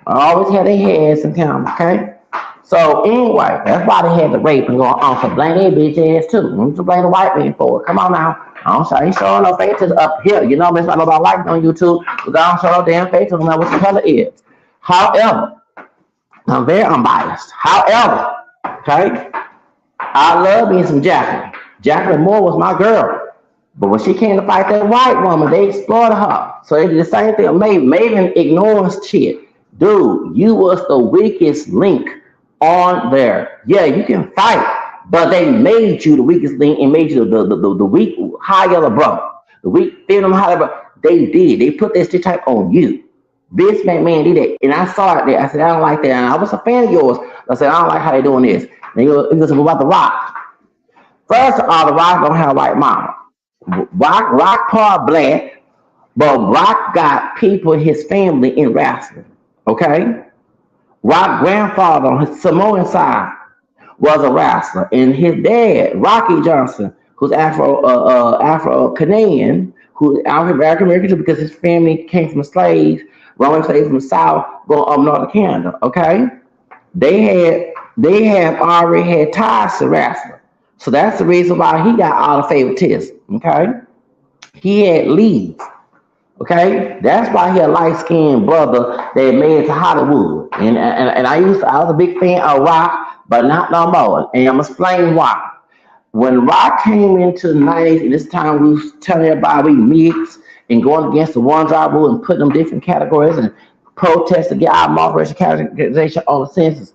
I always had their heads in town, okay? So anyway, that's why they had the rape and going on. So blame their bitch ass too. Don't you blame the white man for it. Come on now. I ain't showing no faces up here. You know, Miss I know about like on YouTube, but I don't show no damn faces no matter what the color is. However, I'm very unbiased. However, okay, I love me some Jacqueline. Jacqueline Moore was my girl. But when she came to fight that white woman, they exploited her. So they did the same thing. Mavin ignores shit. Dude, you was the weakest link on there. Yeah, you can fight. But they made you the weakest link and made you the weak high yellow brother. The weak thin high brother. They did. They put that stereotype on you. Vince McMahon did that. And I saw it there. I said, I don't like that. And I was a fan of yours. I said, I don't like how they doing this. And he goes, what about The Rock? First of all, The Rock don't have a white mama. Rock part black, but Rock got people in his family in wrestling. Okay? Rock grandfather on his Samoan side was a wrestler, and his dad, Rocky Johnson, who's Afro Canadian, who's African American too, because his family came from slaves, Roman slaves from the South, going up north of Canada. Okay, they have already had ties to wrestling, so that's the reason why he got all the favoritism. Okay, he had leads. Okay, that's why he a light skinned brother that made it to Hollywood. And I was a big fan of Rock, but not no more. And I'm gonna explain why. When Rock came into the 90s, and this time we was telling everybody we mix and going against the one drop rule and putting them different categories and protest to get our multiracial categorization on the census.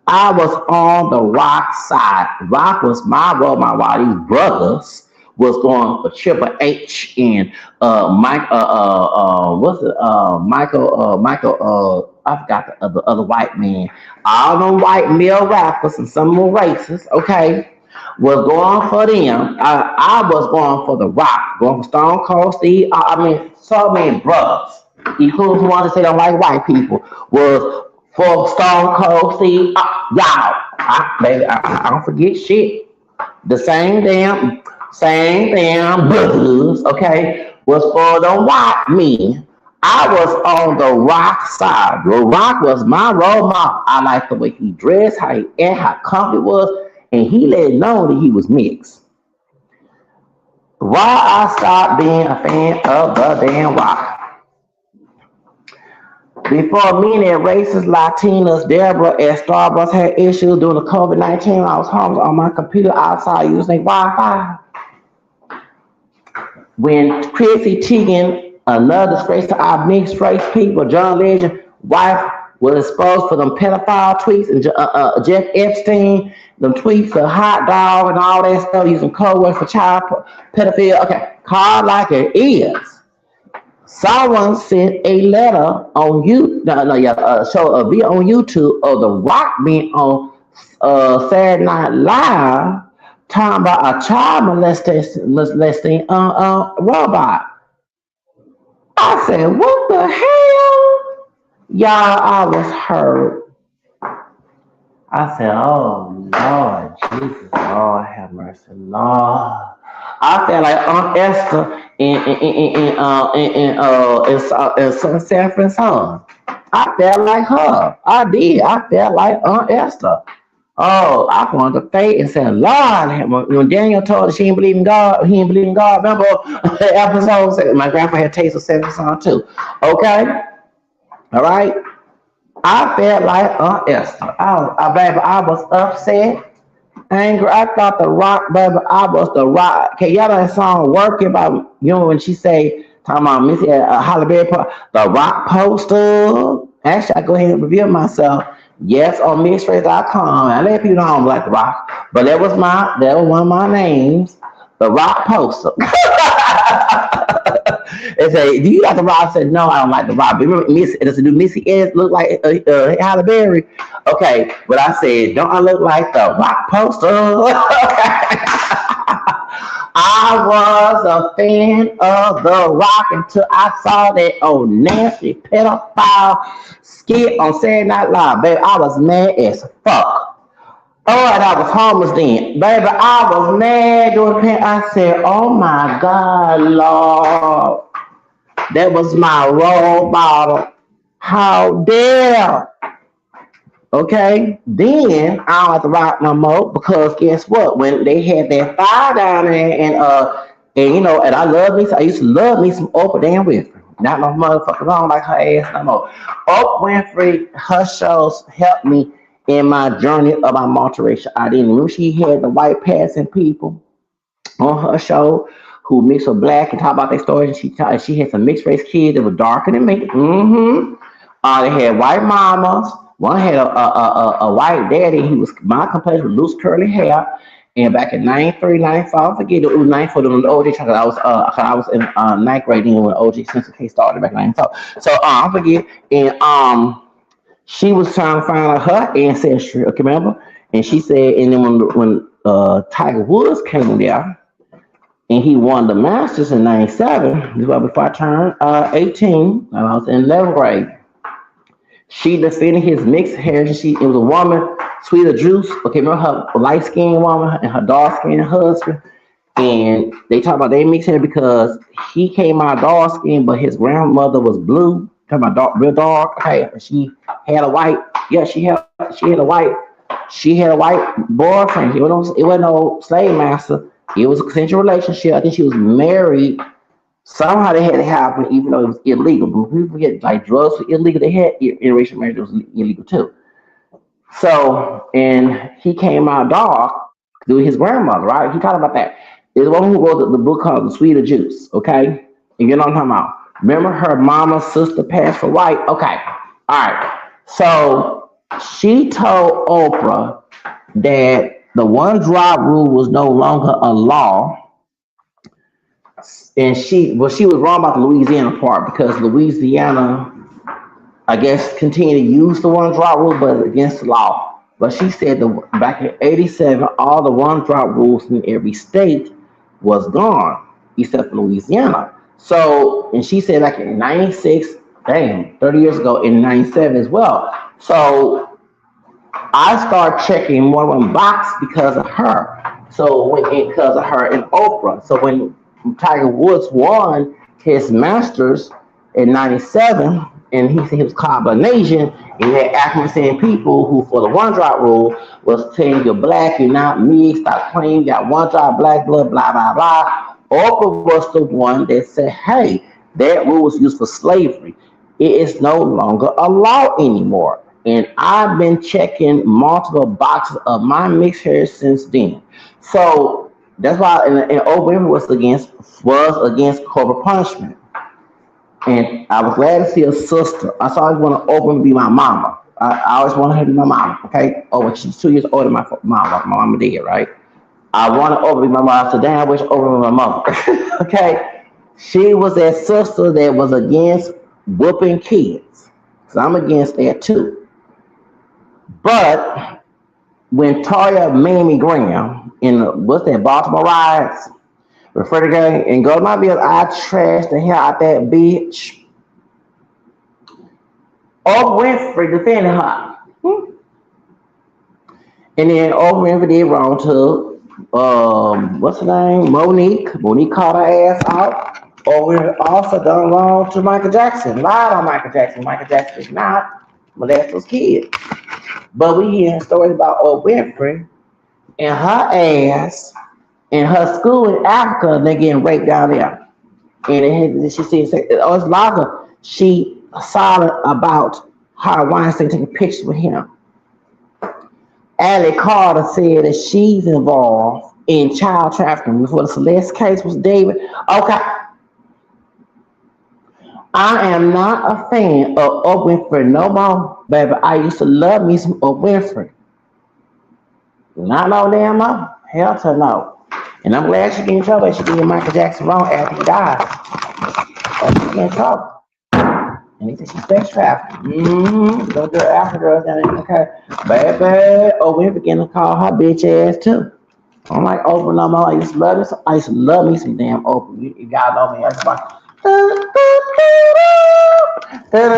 I was on the Rock side. Rock was my role model. While these brothers was going for Triple H and what's it Michael I forgot the other white man. All them white male rappers and some more racists, okay, was going for them. I was going for The Rock, going for Stone Cold Steve. I mean, so many brothers, including who wanted to say don't like white people, was for Stone Cold Steve. Y'all, baby, I don't forget shit. The same damn brothers, okay, was for the white men. I was on the Rock side. The Rock was my role model. I liked the way he dressed, how he acted, how comfy it was, and he let it know that he was mixed. Why I stopped being a fan of the damn Rock. Before many racist Latinas, Deborah at Starbucks had issues during the COVID-19. I was home on my computer outside using Wi-Fi. When Chrissy Teigen, another disgrace to our mixed race people, John Legend, wife was exposed for them pedophile tweets, and Jeff Epstein, them tweets of hot dog and all that stuff, using code words for child pedophilia. Okay, call like it is. Someone sent a letter on you, show a video on YouTube of The Rock being on Saturday Night Live talking about a child molesting robot. I said, what the hell? Y'all, I was hurt. I said, oh Lord Jesus, Lord have mercy, Lord. I felt like Aunt Esther in San Francisco. I felt like her. I did. I felt like Aunt Esther. Oh, I wanted to faint and said, Lord, when Daniel told her she didn't believe in God, he didn't believe in God. Remember the episode? My grandpa had taste of San Francisco too. Okay? All right? I felt like Aunt Esther. Baby, I was upset, angry. I thought The Rock, baby, I was The Rock. Okay, y'all know that song Working about, when she say, talking about Missy Holly Berry, The Rock poster. Actually, I go ahead and reveal myself. Yes, on mixtrace.com. I let people know I don't like The Rock, but that was one of my names, The Rock poster. They say, do you like The Rock? I said, no, I don't like The Rock. But remember, does Missy Elliott look like Halle Berry? Okay, but I said, don't I look like The Rock poster? I was a fan of The Rock until I saw that old nasty pedophile skit on Saturday Night Live. Baby, I was mad as fuck. Oh, and I was homeless then. Baby, I was mad during the pandemic. I said, oh my God, Lord. That was my role model. How dare. Okay, then I don't have to rock no more because guess what? When they had that fire down there and I love me. I used to love me some Oprah damn Winfrey. Not no motherfucker. I don't like her ass no more. Oprah Winfrey, her shows helped me in my journey of my multiracial identity. Remember, she had the white passing people on her show who mixed with black and talk about their stories. And she had some mixed race kids that were darker than me. Mm-hmm. They had white mamas. One had a white daddy. He was my complexion with loose curly hair. And back in 93, 94, I forget it was 94 when the OJ trial. I was in ninth grade then when the OJ Simpson case started back in 94. So I forget. And she was trying to find out her ancestry. Okay, remember? And she said, and then when Tiger Woods came there and he won the Masters in '97, this was before I turned 18. I was in 11th grade. She defended his mixed heritage. It was a woman, sweeter juice. Okay, remember her light skinned woman and her dark skinned husband. And they talk about they mixed hair because he came out dark skinned, but his grandmother was blue. Talking about dark, real dark. Okay, she had a white. Yeah, she had a white boyfriend. It wasn't no slave master. It was a consensual relationship. I think she was married. Somehow they had it happen, even though it was illegal. But when people forget, like drugs were illegal, they had interracial marriage was illegal too. So, and he came out dark through his grandmother, right? He talked about that. There's one who wrote the book called The Sweeter Juice, okay? And you know what I'm talking about. Remember her mama's sister passed for white? Okay. All right. So she told Oprah that the one drop rule was no longer a law, and she was wrong about the Louisiana part because Louisiana, I guess, continue to use the one drop rule, but against the law. But she said back in '87, all the one drop rules in every state was gone, except for Louisiana. So, and she said like in '96, damn, 30 years ago, in '97 as well. So I started checking more on box because of her. Because of her and Oprah. So when Tiger Woods won his Masters in '97, and he said he was Carbonasian, and you had African people who, for the one drop rule, was saying you're black, you're not me, stop claiming you got one drop black blood, blah blah blah. Oprah was the one that said, hey, that rule was used for slavery. It is no longer a law anymore. And I've been checking multiple boxes of my mixed hair since then. So that's why and Oprah was against corporal punishment. And I was glad to see a sister. I always want to Oprah to be my mama. I always wanted her to be my mama. Okay. Oh, she's 2 years older than my mama. My mama did, right? I want to Oprah to be my mama. So damn, I wish Oprah was my mother. Okay. She was that sister that was against whooping kids. So I'm against that too. But when Toya Mamie Graham in what's that Baltimore riots, refer to gang and go to my bills, I trashed the hell out that bitch. Oprah Winfrey defended her. And then Oprah Winfrey did wrong to what's her name? Monique. Monique called her ass out. Oprah also done wrong to Michael Jackson. Lied on Michael Jackson. Michael Jackson is not molest those kids. But we hearing stories about Oprah Winfrey and her ass in her school in Africa, and they getting raped down there. And she said, oh, it's Laga. She solid about how Weinstein taking pictures with him. Allie Carter said that she's involved in child trafficking before the Celeste case was David. Okay, I am not a fan of Oprah Winfrey no more, baby. I used to love me some Oprah Winfrey. Not no damn more. Hell to no. And I'm glad she get in trouble. She did Michael Jackson wrong after he died. But she get in trouble. And he said she's sex trafficking. Don't do African girls down there. Okay. Baby. Oh, we're beginning to call her bitch ass too. I'm like Oprah no more. I used to love me some damn Oprah. You gotta know me. I used to like, baby,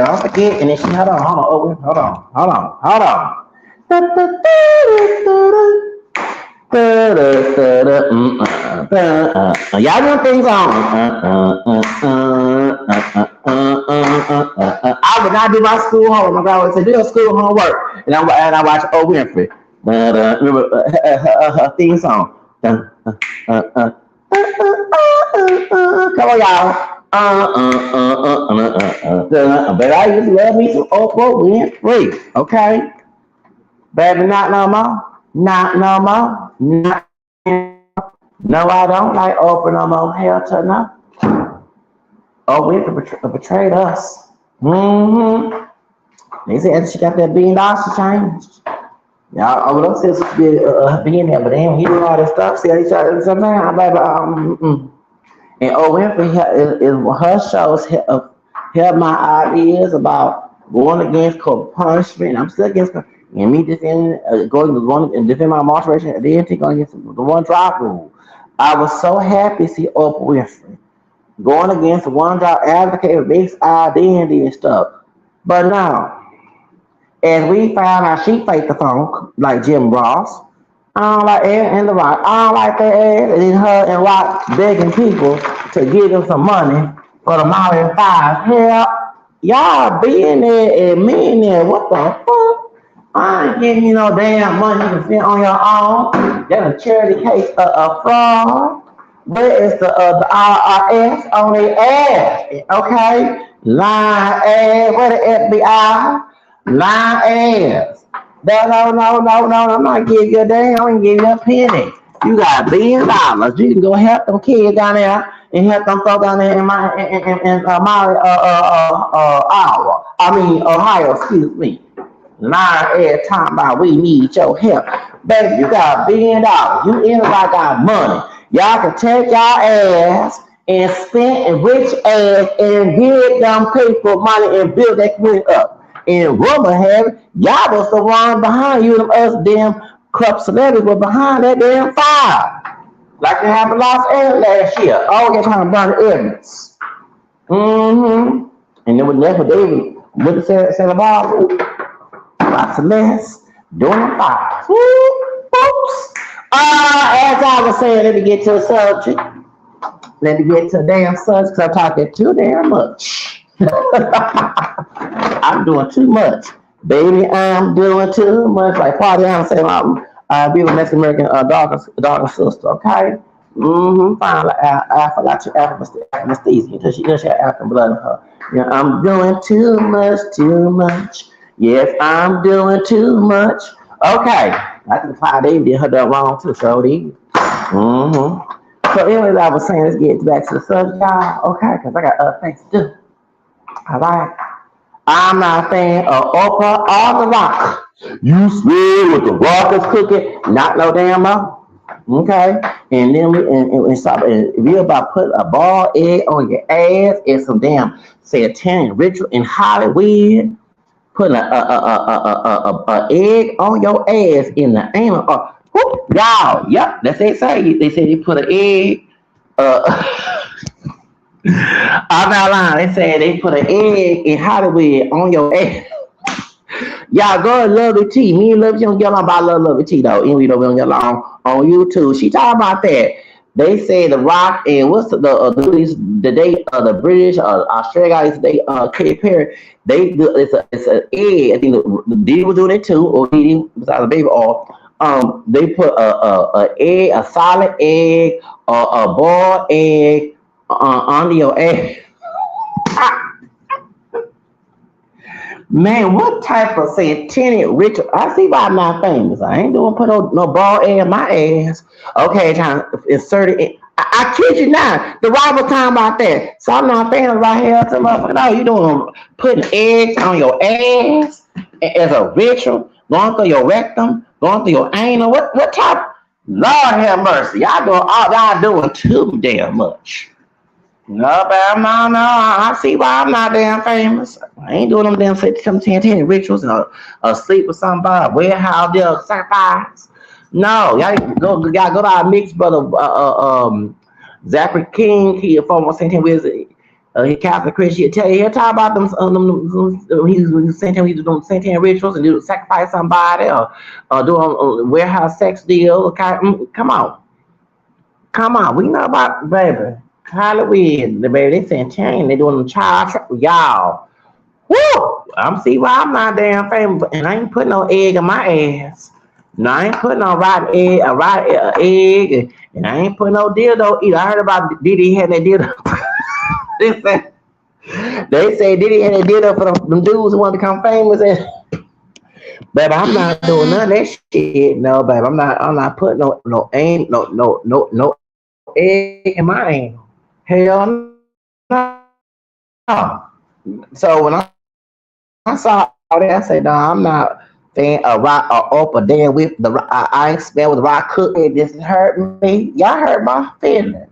don't forget. And then she hold on, Oprah. Hold on. Y'all know things on. I would not do my school homework. I would say do your school homework, and I watch Oprah Winfrey. Remember her theme song. Come on, y'all. But I used to love me some Oprah Winfrey. Okay, baby, not no more. Not no more. Not no, I don't like Oprah no more. Hell to no. Oh, we betrayed us. They said she got that $1 billion, she changed. Yeah, I would love to be in there, but then when he do all this stuff, see, he tried sometimes I'm like, and Winfrey is her shows help my ideas about going against punishment. I'm still against and me defending going and defend my moderation and then take on against the one drop rule. I was so happy to see Oprah Winfrey going against the one drop advocate for base identity and stuff. But now, as we found out she faked the funk like Jim Ross. I don't like Ed and The Rock. I don't like that Ed and her and Rock begging people to give them some money for the Mario 5. Hell, y'all being there and me in there. What the fuck? I ain't giving you no damn money you can spend on your own. That's a charity case of fraud. Where is the IRS on their ass? Okay? Lying ass. Where the FBI? Lying ass. No. I'm not giving you a damn. I'm gonna give you a penny. You got $1 billion. You can go help them kids down there and help them folks down there in my Iowa. I mean Ohio. Excuse me. Lying every time about we need your help. Baby, you got $1 billion. You anybody got money. Y'all can take y'all ass and spend and rich ass and give them people money and build that community up. And rumor have it, y'all was the one behind you, them us damn club celebrities were behind that damn fire. Like they happened in Los Angeles last year. All get trying to burn the evidence. Mm-hmm. And then when that's what they would have said about lots of less doing the fires. Oops. As I was saying, let me get to the subject. Let me get to the damn subject because I'm talking too damn much. I'm doing too much. Baby, I'm doing too much. Like Party I'm saying, be the Mexican American daughter sister, okay? Fine. Like, I forgot your anesthesia until she had African blood in her. Yeah, I'm doing too much, too much. Yes, I'm doing too much. Okay. I think Clyde David did her that wrong too, so did. So, anyways, I was saying, let's get back to the subject, y'all. Okay, because I got other things to do. All right. I'm not a fan of Oprah or The Rock. You smell what The Rock is cooking, not no damn more. Okay, and then and stop. And if you're about to put a ball egg on your ass and some damn satanic ritual in Hollywood, putting a egg on your ass in the anal. Y'all, yep, that's what they say. They say they put an egg. I'm not lying. They say they put an egg in Hollywood on your ass. Y'all go to Lovely T. Me and Lovely T don't get along about Lovely T though. And we don't get along on YouTube. She talking about that. They say the Rock and what's the day the British Australia guys they Katy Perry they do it's an egg. I think the Diddy was doing it too, or Diddy besides the baby or they put a egg, a solid egg, or a boiled egg under your egg. Man, what type of satanic ritual? I see why I'm not famous. I ain't doing put no ball air in my ass. Okay, trying to insert it. I kid you not. The right was talking about that. So I'm not famous right here. To motherfucker, no, you doing putting eggs on your ass as a ritual, going through your rectum, going through your anal. What type? Lord have mercy. Y'all doing too damn much. No, but I'm not. No, I see why I'm not damn famous. I ain't doing them damn some 10 rituals or sleep with somebody, warehouse deal, sacrifice. No, y'all go to our mixed brother, Zachary King. He a former Saint Wizard. He Catholic Christian. He'll talk about he was Saint he was doing Saint rituals and do sacrifice somebody or doing warehouse sex deal. Okay, come on, we know about baby. Halloween, the baby, they saying chain, they doing them child y'all. Woo! I'm see why I'm not damn famous, and I ain't putting no egg in my ass. No, I ain't putting no egg, and I ain't putting no dildo either. I heard about Diddy had that dildo. they say Diddy had that dildo for them dudes who want to become famous, and baby, I'm not doing none of that shit. No, baby, I'm not putting no egg in my anal. Hell no. So when I saw all that, I said, no, I'm not famous. I'm not doing none of that. fan a rock up a damn with the I ain't spell with the rock cooking. This hurt me. Y'all hurt my feelings.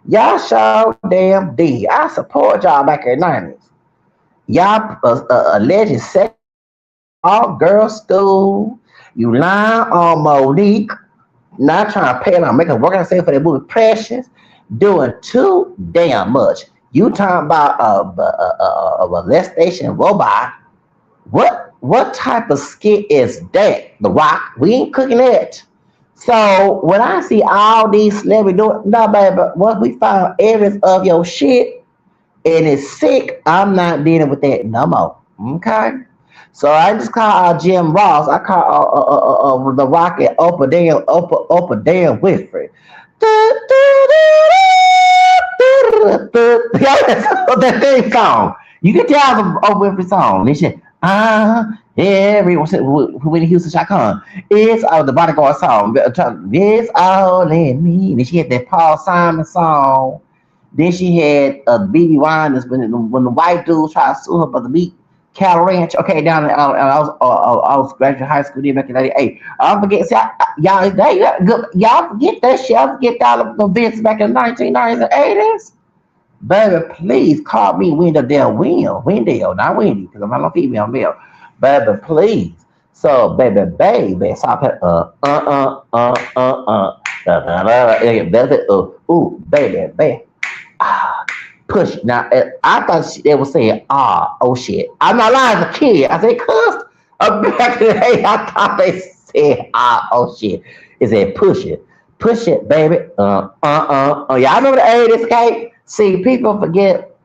Y'all show damn D. I support y'all back in the 90s. Y'all alleged sex all girls school. You lying on Monique. Not trying to pay them, make a work I say for that movie Precious, doing too damn much. You talking about a molestation robot? What type of skit is that? The Rock? We ain't cooking that. So when I see all these celebrities doing, no baby, once we find evidence of your shit and it's sick, I'm not dealing with that no more. Okay. So I just call Jim Ross. I call the Rocket Opa damn Winfrey. That thing song. You can tell the Oprah Winfrey song. This shit. Everyone said Whitney Houston shot con. It's the bodyguard song. It's all in me. Then she had that Paul Simon song. Then she had BB Winans when the white dudes tried to sue her for the beat Cal Ranch. Okay, down in, I was graduating high school then back in '98. I forget, see, y'all forget that shit. I forget all the events back in the 1990s and '80s. Baby, please call me Wendell, not Wendy, because I'm not a female male. Baby, please. So, baby, stop it. Baby. Ah, push. Now, I thought they were saying, oh shit. I'm not lying, as a kid. I said, cuss. Back in the day, I thought they said, oh shit. It said, push it, baby. Y'all remember the '80s, okay? See, people forget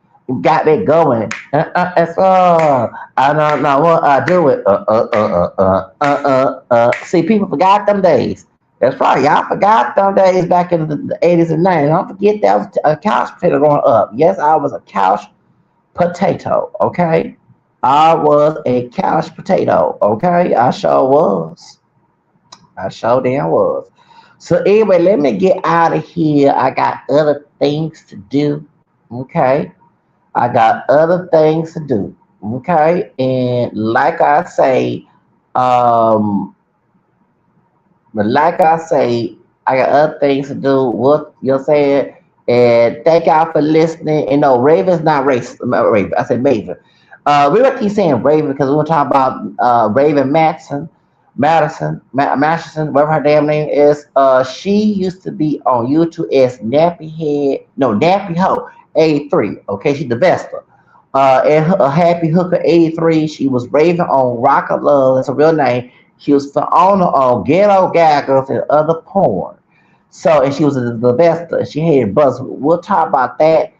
got me going. I don't know what I do it. See, people forgot them days. That's right. Y'all forgot them days back in the '80s and '90s. Don't forget that was a couch potato growing up. Yes, I was a couch potato. Okay, I was a couch potato. Okay, I sure was. I sure damn was. So anyway, let me get out of here. I got other things to do. Okay. I got other things to do. Okay. And um, like I say, I got other things to do. What you're saying. And thank y'all for listening. And no, Raven's not racist. Raven. I said Maven. We gonna keep saying Raven because we're gonna talk about Raven Masterson, whatever her damn name is. She used to be on YouTube as Nappy Head, no Nappy Ho 83. Okay, she's the best. And a Happy Hooker 83. She was Raven on Rock of Love. That's a real name. She was the owner of Ghetto Gaggers and other porn. So, and she was the best. She had buzz. We'll talk about that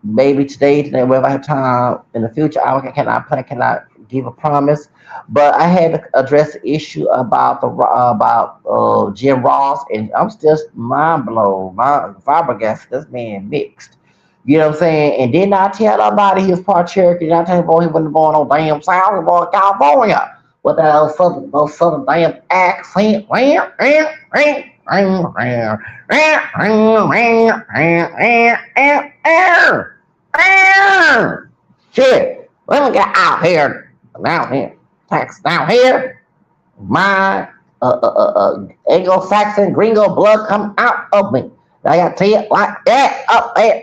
maybe today, whenever I have time in the future. I cannot give a promise. But I had to address the issue about the about Jim Ross, and I'm still mind blown, my flabbergasted. This man mixed. You know what I'm saying? And did not tell nobody he was part Cherokee. Did not tell boy he wasn't born on damn South, he was born in California. With that old southern damn accent. Shit. Let me get out here. Down here. Text down here. My Anglo-Saxon gringo blood come out of me. I gotta tell you like that. Up there.